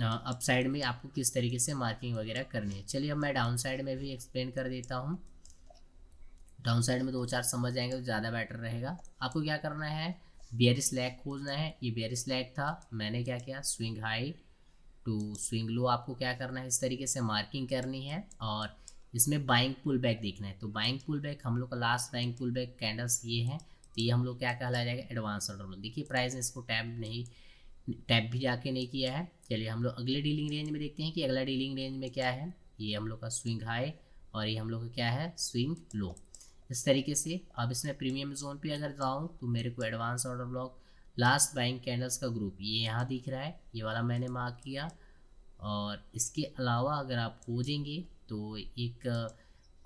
[SPEAKER 1] अप साइड में आपको किस तरीके से मार्किंग वगैरह करनी है। चलिए अब मैं डाउन साइड में भी एक्सप्लेन कर देता हूँ। डाउन साइड में 2-4 समझ जाएंगे तो ज़्यादा बेटर रहेगा। आपको क्या करना है, बेयरिश लैग खोजना है। ये बेयरिश लैग था, मैंने क्या किया, swing high to swing low आपको क्या करना है, इस तरीके से मार्किंग करनी है और इसमें बाइंग पुल बैक देखना है। तो बाइंग पुल बैक हम लोग का last buying pull back candles ये है, तो ये हम लोग क्या कहलाया जाएगा, एडवांस ऑर्डर ब्लॉक। देखिए प्राइस ने इसको टैप भी जाके नहीं किया है। चलिए हम लोग अगले डीलिंग रेंज में देखते हैं कि अगला डीलिंग रेंज में क्या है। ये हम लोग का स्विंग हाई और ये हम लोग का क्या है, स्विंग लो। इस तरीके से अब इसमें प्रीमियम जोन पे अगर जाऊँ तो मेरे को advance order block last buying candles का ग्रुप ये यहाँ दिख रहा है, ये वाला मैंने मार्क किया। और इसके अलावा अगर आप खोजेंगे तो एक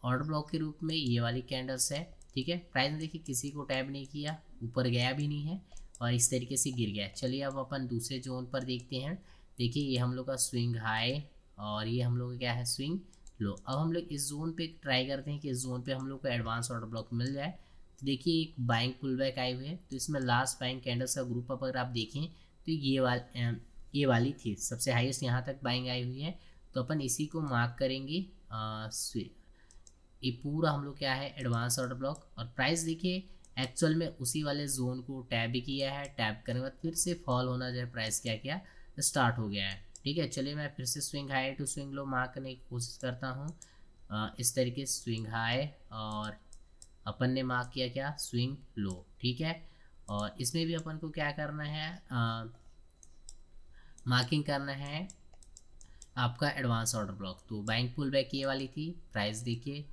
[SPEAKER 1] ऑर्डर ब्लॉक के रूप में ये वाली कैंडल्स है। ठीक है, प्राइस में देखिए किसी को टैप नहीं किया, ऊपर गया भी नहीं है और इस तरीके से गिर गया। चलिए अब अपन दूसरे जोन पर देखते हैं। देखिए ये हम लोग का स्विंग हाई और ये हम लोग का क्या है, स्विंग लो। अब हम लोग इस जोन पे ट्राई करते हैं कि इस जोन पे हम लोग को एडवांस ऑर्डर ब्लॉक मिल जाए। तो देखिए एक बाइंग पुल बैक आए हुए हैं, तो इसमें लास्ट बाइंग कैंडल्स का ग्रुप अप अगर आप देखें तो ये वाली थी, सबसे हाईएस्ट यहाँ तक बाइंग आई हुई है। तो अपन इसी को मार्क करेंगे। ये पूरा हम लोग क्या है, एडवांस ऑर्डर ब्लॉक। और प्राइस देखिए एक्चुअल में उसी वाले जोन को टैप भी किया है, टैप करने के बाद फिर से फॉल होना जो है प्राइस क्या किया, स्टार्ट हो गया है। ठीक है, चलिए मैं फिर से swing high to swing low mark करने की कोशिश करता हूँ। इस तरीके से स्विंग हाई और अपन ने मार्क किया क्या, स्विंग लो। ठीक है, और इसमें भी अपन को क्या करना है, मार्किंग करना है आपका एडवांस ऑर्डर ब्लॉक। तो बाइंग पुल बैक ये वाली थी, प्राइस देखिए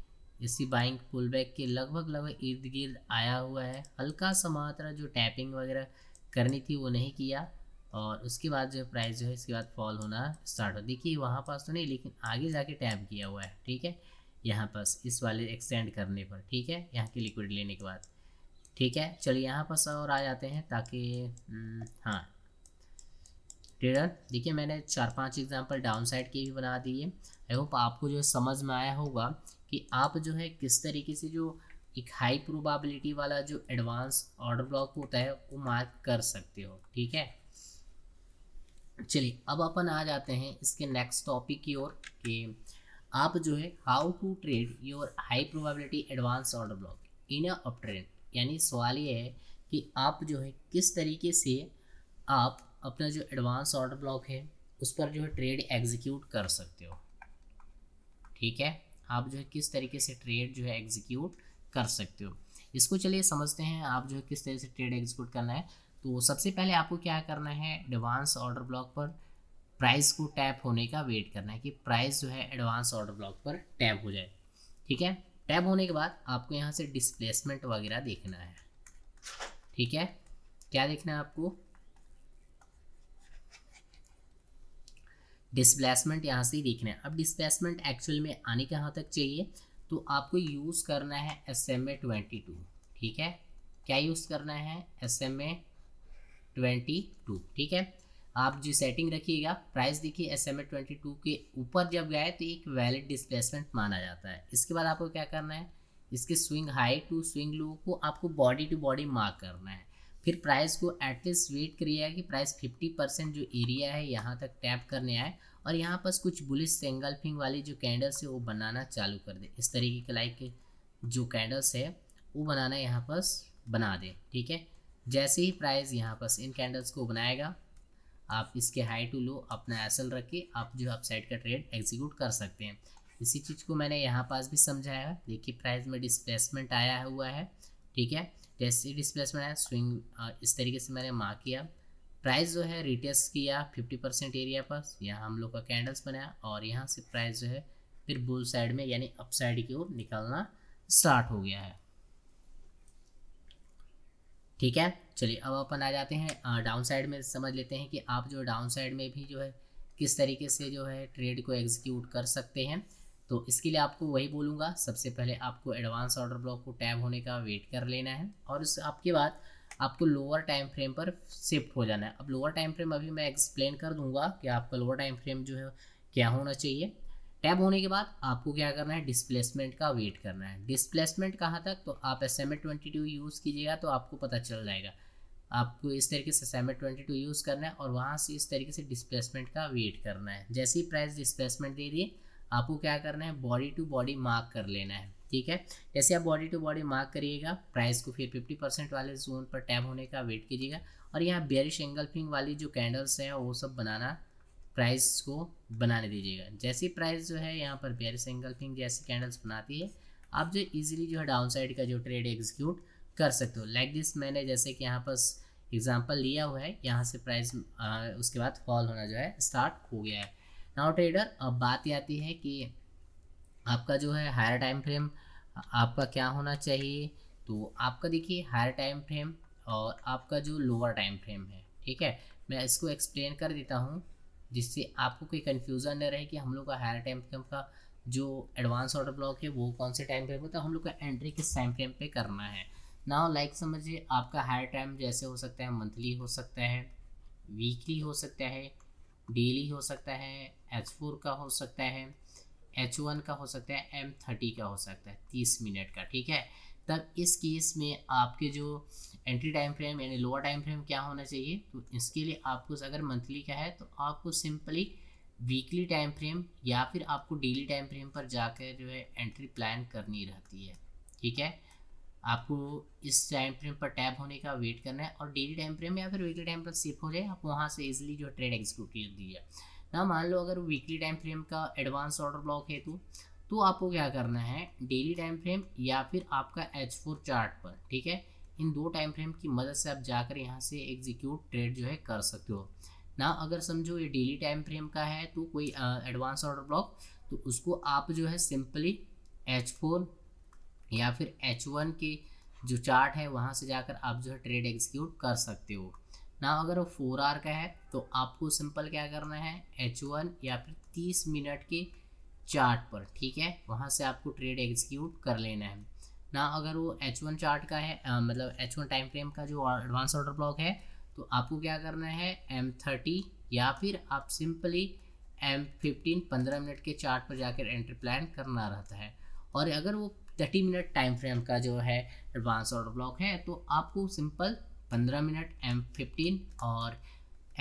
[SPEAKER 1] इसी बाइंग पुल बैक के लगभग इर्द गिर्द आया हुआ है। हल्का सा मात्रा जो टैपिंग वगैरह करनी थी वो नहीं किया और उसके बाद जो प्राइस जो है इसके बाद फॉल होना स्टार्ट हो। देखिए वहाँ पास तो नहीं लेकिन आगे जाके टैप किया हुआ है। ठीक है, यहाँ पास इस वाले एक्सटेंड करने पर। ठीक है, यहाँ की लिक्विड लेने के बाद। ठीक है, चलिए यहाँ पास और आ जाते हैं ताकि हाँ ट्रेडर देखिए मैंने 4-5 एग्जांपल डाउन साइड के भी बना दिए। आई होप आपको जो समझ में आया होगा कि आप जो है किस तरीके से जो एक हाई प्रोबेबिलिटी वाला जो एडवांस ऑर्डर ब्लॉक होता है वो मार्क कर सकते हो। ठीक है, चलिए अब अपन आ जाते हैं इसके नेक्स्ट टॉपिक की ओर कि आप जो है how to trade your high probability advance order block in a up trend. यानी सवाल ये है कि आप जो है किस तरीके से आप अपना जो एडवांस ऑर्डर ब्लॉक है उस पर जो है ट्रेड एग्जीक्यूट कर सकते हो। ठीक है, आप जो है किस तरीके से ट्रेड जो है एग्जीक्यूट कर सकते हो, इसको चलिए समझते हैं। आप जो है किस तरीके से ट्रेड एग्जीक्यूट करना है, तो सबसे पहले आपको क्या करना है, एडवांस ऑर्डर ब्लॉक पर प्राइस को टैप होने का वेट करना है कि प्राइस जो है एडवांस ऑर्डर ब्लॉक पर टैप हो जाए। ठीक है, टैप होने के बाद आपको यहाँ से डिस्प्लेसमेंट वगैरह देखना है। ठीक है, क्या देखना है आपको, डिस्प्लेसमेंट यहाँ से ही देखना है। अब डिस्प्लेसमेंट एक्चुअल में आने कहाँ तक चाहिए, तो आपको यूज़ करना है SMA 22। ठीक है, क्या यूज़ करना है, SMA 22। ठीक है, आप जो सेटिंग रखिएगा, प्राइस देखिए SMA 22 के ऊपर जब गए तो एक वैलिड डिस्प्लेसमेंट माना जाता है। इसके बाद आपको क्या करना है, इसके swing high to swing low को आपको बॉडी टू बॉडी मार्क करना है। फिर प्राइस को एटलीस्ट वेट करिएगा कि प्राइस 50% जो एरिया है यहाँ तक टैप करने आए और यहाँ पर कुछ बुलिश एंगल्फिंग वाली जो कैंडल्स है वो बनाना चालू कर दे। इस तरीके के लाइक जो कैंडल्स है वो बनाना यहाँ पर बना दे, ठीक है। जैसे ही प्राइस यहाँ पर इन कैंडल्स को बनाएगा, आप इसके हाई टू लो अपना एसएल रख के आप जो अपसाइड का ट्रेड एग्जीक्यूट कर सकते हैं। इसी चीज़ को मैंने यहाँ पास भी समझाया है। देखिए प्राइस में डिस्प्लेसमेंट आया हुआ है, ठीक है। जैसे डिस्प्लेसमेंट आया स्विंग इस तरीके से मैंने मार्क किया। प्राइस जो है रिटेस्ट किया 50% एरिया पर, यहाँ हम लोग का कैंडल्स बनाया और यहाँ से प्राइस जो है फिर बुल साइड में यानी अप साइड की ओर निकलना स्टार्ट हो गया है, ठीक है। चलिए अब अपन आ जाते हैं डाउन साइड में। समझ लेते हैं कि आप जो डाउन साइड में भी जो है किस तरीके से जो है ट्रेड को एग्जीक्यूट कर सकते हैं। तो इसके लिए आपको वही बोलूँगा, सबसे पहले आपको एडवांस ऑर्डर ब्लॉक को टैब होने का वेट कर लेना है और उस आपके बाद आपको लोअर टाइम फ्रेम पर शिफ्ट हो जाना है। अब लोअर टाइम फ्रेम अभी मैं एक्सप्लेन कर दूंगा कि आपका लोअर टाइम फ्रेम जो है क्या होना चाहिए। टैब होने के बाद आपको क्या करना है, डिस्प्लेसमेंट का वेट करना है। डिस्प्लेसमेंट कहाँ तक, तो आप SMA22 यूज़ कीजिएगा तो आपको पता चल जाएगा। आपको इस तरीके से SMA22 यूज़ करना है और वहाँ से इस तरीके से डिस्प्लेसमेंट का वेट करना है। जैसे ही प्राइस डिस्प्लेसमेंट दे दिए आपको क्या करना है, बॉडी टू बॉडी मार्क कर लेना है, ठीक है। जैसे आप बॉडी टू बॉडी मार्क करिएगा, प्राइस को फिर 50% वाले जोन पर टैप होने का वेट कीजिएगा और यहाँ बेयरिश एंगल्फिंग वाली जो कैंडल्स हैं वो सब बनाना, प्राइस को बनाने दीजिएगा। जैसे प्राइस जो है यहाँ पर बेयरिश एंगल्फिंग जैसी कैंडल्स बनाती है, आप जो इजीली जो है डाउन साइड का जो ट्रेड एग्जीक्यूट कर सकते हो। लाइक दिस मैंने जैसे कि यहाँ पर एग्जांपल लिया हुआ है, यहाँ से प्राइस उसके बाद फॉल होना जो है स्टार्ट हो गया है। नाउ ट्रेडर, अब बात आती है कि आपका जो है हायर टाइम फ्रेम आपका क्या होना चाहिए। तो आपका देखिए हायर टाइम फ्रेम और आपका जो लोअर टाइम फ्रेम है, ठीक है। मैं इसको एक्सप्लेन कर देता हूँ जिससे आपको कोई कन्फ्यूज़न न रहे कि हम लोग का हायर टाइम फ्रेम का जो एडवांस ऑर्डर ब्लॉक है वो कौन से टाइम फ्रेम होता है, हम लोग का एंट्री किस टाइम फ्रेम पे करना है। नाउ लाइक समझिए आपका हायर टाइम जैसे हो सकता है मंथली हो सकता है, वीकली हो सकता है, डेली हो सकता है, H4 का हो सकता है, H1 का हो सकता है, M30 का हो सकता है 30 मिनट का, ठीक है। तब इस केस में आपके जो एंट्री टाइम फ्रेम यानी लोअर टाइम फ्रेम क्या होना चाहिए, तो इसके लिए आपको अगर मंथली का है तो आपको सिंपली वीकली टाइम फ्रेम या फिर आपको डेली टाइम फ्रेम पर जाकर जो है एंट्री प्लान करनी रहती है, ठीक है। आपको इस टाइम फ्रेम पर टैप होने का वेट करना है और डेली टाइम फ्रेम या फिर वीकली टाइम पर शिफ्ट हो जाए, आप वहाँ से इजीली जो ट्रेड एग्जीक्यूट कर दीजिए ना। मान लो अगर वीकली टाइम फ्रेम का एडवांस ऑर्डर ब्लॉक है तो आपको क्या करना है, डेली टाइम फ्रेम या फिर आपका H4 चार्ट पर, ठीक है, इन दो टाइम फ्रेम की मदद से आप जाकर यहाँ से एग्जीक्यूट ट्रेड जो है कर सकते हो ना। अगर समझो ये डेली टाइम फ्रेम का है तो कोई एडवांस ऑर्डर ब्लॉक, तो उसको आप जो है सिंपली H4 या फिर H1 के जो चार्ट है वहाँ से जाकर आप जो है ट्रेड एग्जीक्यूट कर सकते हो ना। अगर वो 4 आवर का है तो आपको सिंपल क्या करना है, H1 या फिर 30 मिनट के चार्ट पर, ठीक है, वहाँ से आपको ट्रेड एग्जीक्यूट कर लेना है ना। अगर वो H1 चार्ट का है मतलब H1 टाइम फ्रेम का जो एडवांस ऑर्डर ब्लॉक है, तो आपको क्या करना है, M30 या फिर आप सिंपली M15 15 मिनट के चार्ट पर जाकर एंट्री प्लान करना रहता है। और अगर वो 30 मिनट टाइम फ्रेम का जो है एडवांस ऑर्डर ब्लॉक है तो आपको सिंपल 15 मिनट M15 और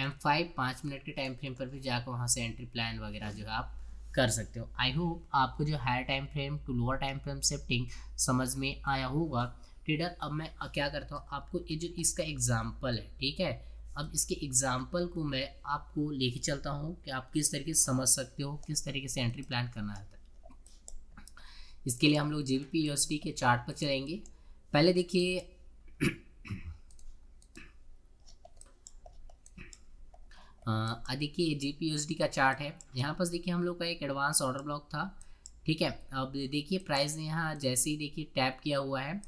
[SPEAKER 1] M5 5 मिनट के टाइम फ्रेम पर भी जाकर वहाँ से एंट्री प्लान वगैरह जो है आप कर सकते हो। आई होप आपको जो higher time frame to lower time frame shifting समझ में आया होगा ट्रेडर। अब मैं क्या करता हूँ, आपको ये जो इसका एग्जाम्पल है, ठीक है, अब इसके एग्जाम्पल को मैं आपको लेके चलता हूँ कि आप किस तरीके से समझ सकते हो, किस तरीके से एंट्री प्लान करना रहता है। इसके लिए हम लोग GBP USD के चार्ट पर चलेंगे। पहले देखिए देखिए GBP USD का चार्ट है। यहाँ पर देखिए हम लोग का एक एडवांस ऑर्डर ब्लॉक था, ठीक है। अब देखिए प्राइस ने यहाँ जैसे ही देखिए टैप किया हुआ है,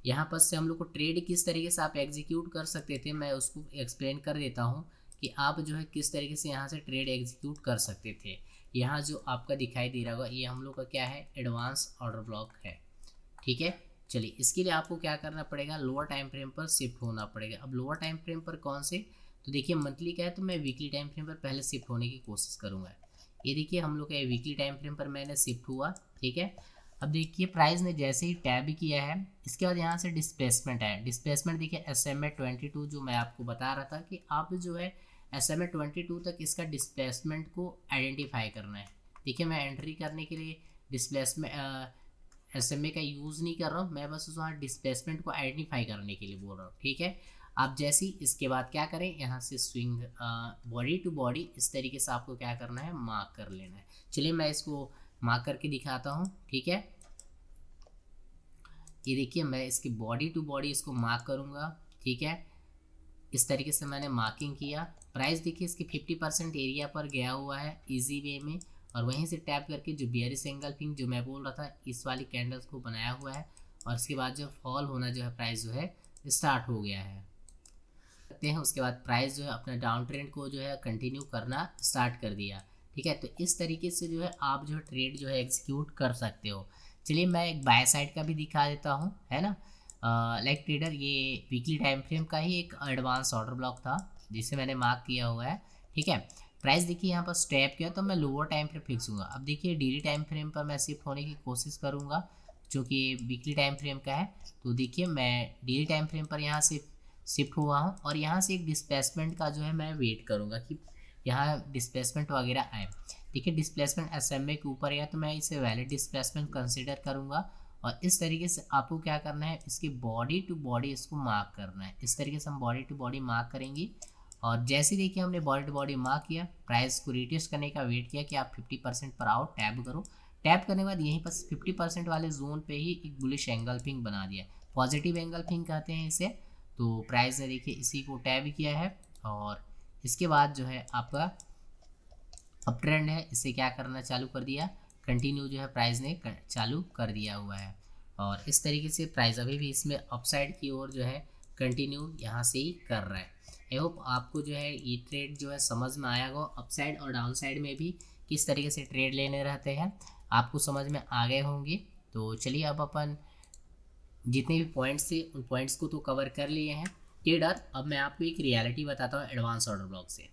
[SPEAKER 1] यहाँ पर से हम लोग को ट्रेड किस तरीके से आप एग्जीक्यूट कर सकते थे, मैं उसको एक्सप्लेन कर देता हूँ कि आप जो है किस तरीके से यहाँ से ट्रेड एग्जीक्यूट कर सकते थे। यहाँ जो आपका दिखाई दे रहा होगा ये हम लोग का क्या है, एडवांस ऑर्डर ब्लॉक है, ठीक है। चलिए इसके लिए आपको क्या करना पड़ेगा, लोअर टाइम फ्रेम पर शिफ्ट होना पड़ेगा। अब लोअर टाइम फ्रेम पर कौन से, तो देखिए मंथली का है तो मैं वीकली टाइम फ्रेम पर पहले शिफ्ट होने की कोशिश करूँगा। ये देखिए हम लोग का वीकली टाइम फ्रेम पर मैंने शिफ्ट हुआ, ठीक है। अब देखिए प्राइस ने जैसे ही टैब किया है, इसके बाद यहाँ से डिस्प्लेसमेंट है। डिस्प्लेसमेंट देखिए SMA22 जो मैं आपको बता रहा था कि आप जो है SMA 22 तक इसका डिस्प्लेसमेंट को आइडेंटिफाई करना है। देखिए मैं एंट्री करने के लिए डिस्प्लेसमेंट SMA का यूज़ नहीं कर रहा हूँ, मैं बस वहाँ डिस्प्लेसमेंट को आइडेंटिफाई करने के लिए बोल रहा हूँ। ठीक है, आप जैसे ही इसके बाद क्या करें, यहाँ से स्विंग बॉडी टू बॉडी इस तरीके से आपको क्या करना है, मार्क कर लेना है। चलिए मैं इसको मार्क करके दिखाता हूँ। ठीक है, ये देखिए मैं इसकी बॉडी टू बॉडी इसको मार्क करूँगा। ठीक है, इस तरीके से मैंने मार्किंग किया। प्राइस देखिए इसकी 50% एरिया पर गया हुआ है इजी वे में, और वहीं से टैप करके जो बियरिश एंगल्फिंग जो मैं बोल रहा था इस वाली कैंडल्स को बनाया हुआ है, और इसके बाद जो फॉल होना जो है प्राइस जो है स्टार्ट हो गया है सकते हैं। उसके बाद प्राइस जो है अपना डाउन ट्रेंड को जो है कंटिन्यू करना स्टार्ट कर दिया। ठीक है, तो इस तरीके से जो है आप जो है ट्रेड जो है एग्जीक्यूट कर सकते हो। चलिए मैं एक बाय साइड का भी दिखा देता हूँ, है ना। लाइक ट्रेडर, ये वीकली टाइम फ्रेम का ही एक एडवांस ऑर्डर ब्लॉक था जिसे मैंने मार्क किया हुआ है। ठीक है, प्राइस देखिए यहाँ पर स्टेप किया तो मैं लोअर टाइम फ्रेम फिक्स हूँगा। अब देखिए डेली टाइम फ्रेम पर मैं शिफ्ट होने की कोशिश करूँगा, जो कि वीकली टाइम फ्रेम का है। तो देखिए मैं डेली टाइम फ्रेम पर यहाँ से शिफ्ट हुआ हूँ, और यहाँ से एक डिस्प्लेसमेंट का जो है मैं वेट करूँगा कि यहाँ डिस्प्लेसमेंट वगैरह आए। देखिए डिस्प्लेसमेंट SMA के ऊपर या तो मैं इसे वैलिड डिस्प्लेसमेंट कंसिडर करूँगा, और इस तरीके से आपको क्या करना है, इसकी बॉडी टू बॉडी इसको मार्क करना है। इस तरीके से हम बॉडी टू बॉडी मार्क करेंगे, और जैसे देखिए हमने बॉडी टू बॉडी मार्क किया, प्राइस को रिटेस्ट करने का वेट किया कि आप 50% पर आओ, टैप करो। टैप करने के बाद यहीं पर 50% वाले जोन पे ही एक बुलिश एंगल्फिंग बना दिया, पॉजिटिव एंगल्फिंग कहते हैं इसे। तो प्राइस ने देखिए इसी को टैप किया है, और इसके बाद जो है आपका अप ट्रेंड है, इसे क्या करना चालू कर दिया, कंटिन्यू जो है प्राइस ने चालू कर दिया हुआ है। और इस तरीके से प्राइस अभी भी इसमें अपसाइड की ओर जो है कंटिन्यू यहाँ से ही कर रहा है। आई होप आपको जो है ये ट्रेड जो है समझ में आया होगा, अपसाइड और डाउन साइड में भी किस तरीके से ट्रेड लेने रहते हैं आपको समझ में आ गए होंगे। तो चलिए अब अपन जितने भी पॉइंट्स थे उन पॉइंट्स को तो कवर कर लिए हैं ट्रेडर। अब मैं आपको एक रियलिटी बताता हूँ एडवांस ऑर्डर ब्लॉक से।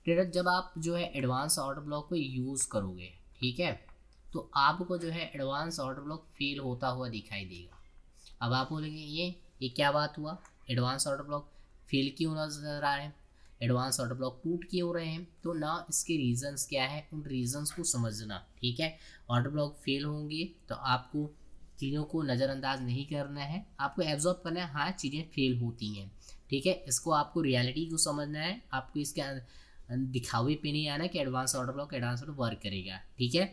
[SPEAKER 1] ट्रेडर, जब आप जो है एडवांस ऑर्डर ब्लॉक को यूज़ करोगे, ठीक है, तो आपको जो है एडवांस ऑर्डर ब्लॉक फील होता हुआ दिखाई देगा। अब आप बोलेंगे ये क्या बात हुआ, एडवांस ऑर्डर ब्लॉक फील क्यों नजर आ रहे हैं, एडवांस ऑर्डर ब्लॉक टूट क्यों रहे हैं। तो ना इसके रीजंस क्या है, उन रीजंस को समझना। ठीक है, ऑर्डर ब्लॉक फेल होंगे तो आपको चीज़ों को नज़रअंदाज नहीं करना है, आपको एब्जॉर्ब करना है, हाँ चीज़ें फेल होती हैं। ठीक है, इसको आपको रियलिटी को समझना है, आपको इसके दिखावे पे नहीं आना कि एडवांस ऑर्डर ब्लॉक वर्क करेगा। ठीक है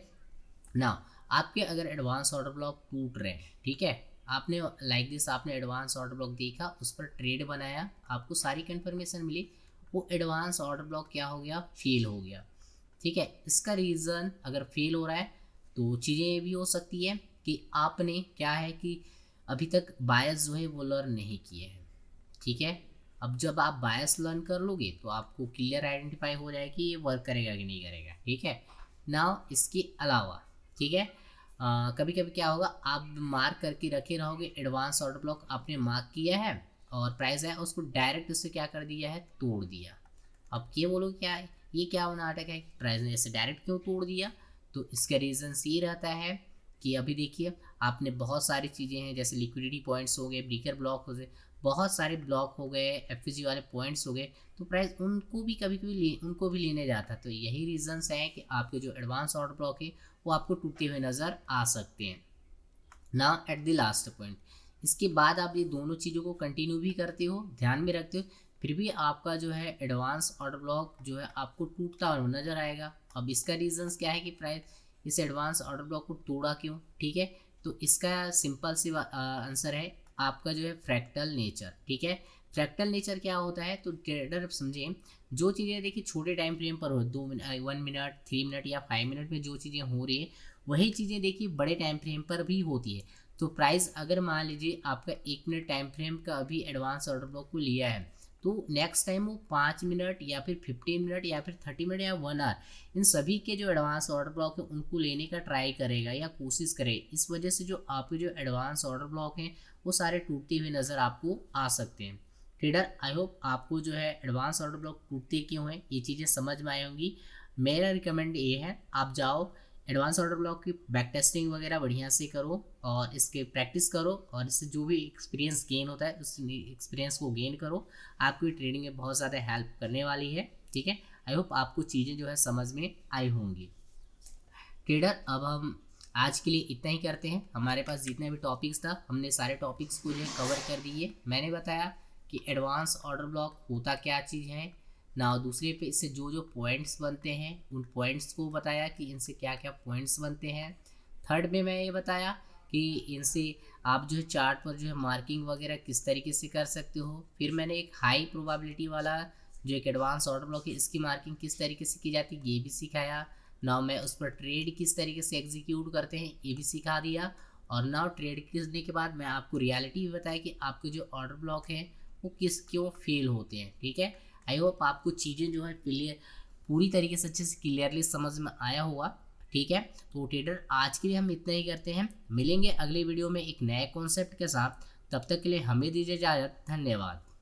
[SPEAKER 1] ना, आपके अगर एडवांस ऑर्डर ब्लॉक टूट रहे हैं, ठीक है, आपने लाइक दिस आपने एडवांस ऑर्डर ब्लॉक देखा, उस पर ट्रेड बनाया, आपको सारी कंफर्मेशन मिली, वो एडवांस ऑर्डर ब्लॉक क्या हो गया, फेल हो गया। ठीक है, इसका रीज़न अगर फेल हो रहा है तो चीज़ें ये भी हो सकती है कि आपने क्या है कि अभी तक बायस जो है वो लर्न नहीं किए हैं। ठीक है, अब जब आप बायस लर्न कर लोगे तो आपको क्लियर आइडेंटिफाई हो जाएगा कि ये वर्क करेगा कि नहीं करेगा। ठीक है ना, इसके अलावा ठीक है कभी कभी क्या होगा, आप मार्क करके रखे रहोगे, एडवांस ऑर्डर ब्लॉक आपने मार्क किया है और प्राइस है उसको डायरेक्ट उससे क्या कर दिया है, तोड़ दिया। अब ये बोलो क्या है, ये क्या नाटक है, प्राइस ने ऐसे डायरेक्ट क्यों तोड़ दिया। तो इसका रीज़न ये रहता है कि अभी देखिए आपने बहुत सारी चीज़ें हैं, जैसे लिक्विडिटी पॉइंट्स हो गए, ब्रेकर ब्लॉक हो गए, बहुत सारे ब्लॉक हो गए, एफजी वाले पॉइंट्स हो गए, तो प्राइस उनको भी कभी कभी उनको भी लेने जाता है। तो यही रीजंस हैं कि आपके जो एडवांस ऑर्डर ब्लॉक है वो आपको टूटते हुए नज़र आ सकते हैं ना। एट द लास्ट पॉइंट, इसके बाद आप ये दोनों चीज़ों को कंटिन्यू भी करते हो, ध्यान में रखते हो, फिर भी आपका जो है एडवांस ऑर्डर ब्लॉक जो है आपको टूटता हुआ नज़र आएगा। अब इसका रीजंस क्या है कि प्राइस इस एडवांस ऑर्डर ब्लॉक को तोड़ा क्यों। ठीक है, तो इसका सिंपल सी आंसर है आपका जो है फ्रैक्टल नेचर। ठीक है, फ्रैक्टल नेचर क्या होता है, तो ट्रेडर समझें, जो चीज़ें देखिए छोटे टाइम फ्रेम पर हो, 2 मिनट 1 मिनट 3 मिनट या 5 मिनट में जो चीज़ें हो रही है वही चीज़ें देखिए बड़े टाइम फ्रेम पर भी होती है। तो प्राइस अगर मान लीजिए आपका 1 मिनट टाइम फ्रेम का अभी एडवांस ऑर्डर ब्लॉक को लिया है, तो नेक्स्ट टाइम वो 5 मिनट या फिर 15 मिनट या फिर 30 मिनट या 1 आवर, इन सभी के जो एडवांस ऑर्डर ब्लॉक है उनको लेने का ट्राई करेगा या कोशिश करे। इस वजह से जो आपके जो एडवांस ऑर्डर ब्लॉक हैं वो सारे टूटते हुए नज़र आपको आ सकते हैं। ट्रेडर, आई होप आपको जो है एडवांस ऑर्डर ब्लॉक टूटते क्यों हैं ये चीज़ें समझ में आई होंगी। मेरा रिकमेंड ये है, आप जाओ एडवांस ऑर्डर ब्लॉक की बैक टेस्टिंग वगैरह बढ़िया से करो और इसके प्रैक्टिस करो, और इससे जो भी एक्सपीरियंस गेन होता है उस एक्सपीरियंस को गेन करो, आपकी ट्रेडिंग में बहुत ज़्यादा हेल्प करने वाली है। ठीक है। आई होप आपको चीज़ें जो है समझ में आई होंगी। ट्रेडर अब हम आज के लिए इतना ही करते हैं। हमारे पास जितने भी टॉपिक्स था हमने सारे टॉपिक्स को जो है कवर कर दिए। मैंने बताया कि एडवांस ऑर्डर ब्लॉक होता क्या चीज़ है ना, दूसरे पे इससे जो जो पॉइंट्स बनते हैं उन पॉइंट्स को बताया कि इनसे क्या क्या पॉइंट्स बनते हैं। थर्ड में मैं ये बताया कि इनसे आप जो है चार्ट पर जो है मार्किंग वगैरह किस तरीके से कर सकते हो। फिर मैंने एक हाई प्रोबेबिलिटी वाला जो एक एडवांस ऑर्डर ब्लॉक है इसकी मार्किंग किस तरीके से की जाती है ये भी सिखाया। नाउ मैं उस पर ट्रेड किस तरीके से एग्जीक्यूट करते हैं ये भी सिखा दिया। और नाउ ट्रेड करने के बाद मैं आपको रियलिटी भी बताया कि आपके जो ऑर्डर ब्लॉक हैं वो किस क्यों फेल होते हैं, ठीक है। आई होप आपको चीज़ें जो है क्लियर पूरी तरीके से अच्छे से क्लियरली समझ में आया होगा, ठीक है। तो ट्रेडर आज के लिए हम इतना ही करते हैं, मिलेंगे अगले वीडियो में एक नए कॉन्सेप्ट के साथ। तब तक के लिए हमें दीजिए इजाज़त, धन्यवाद।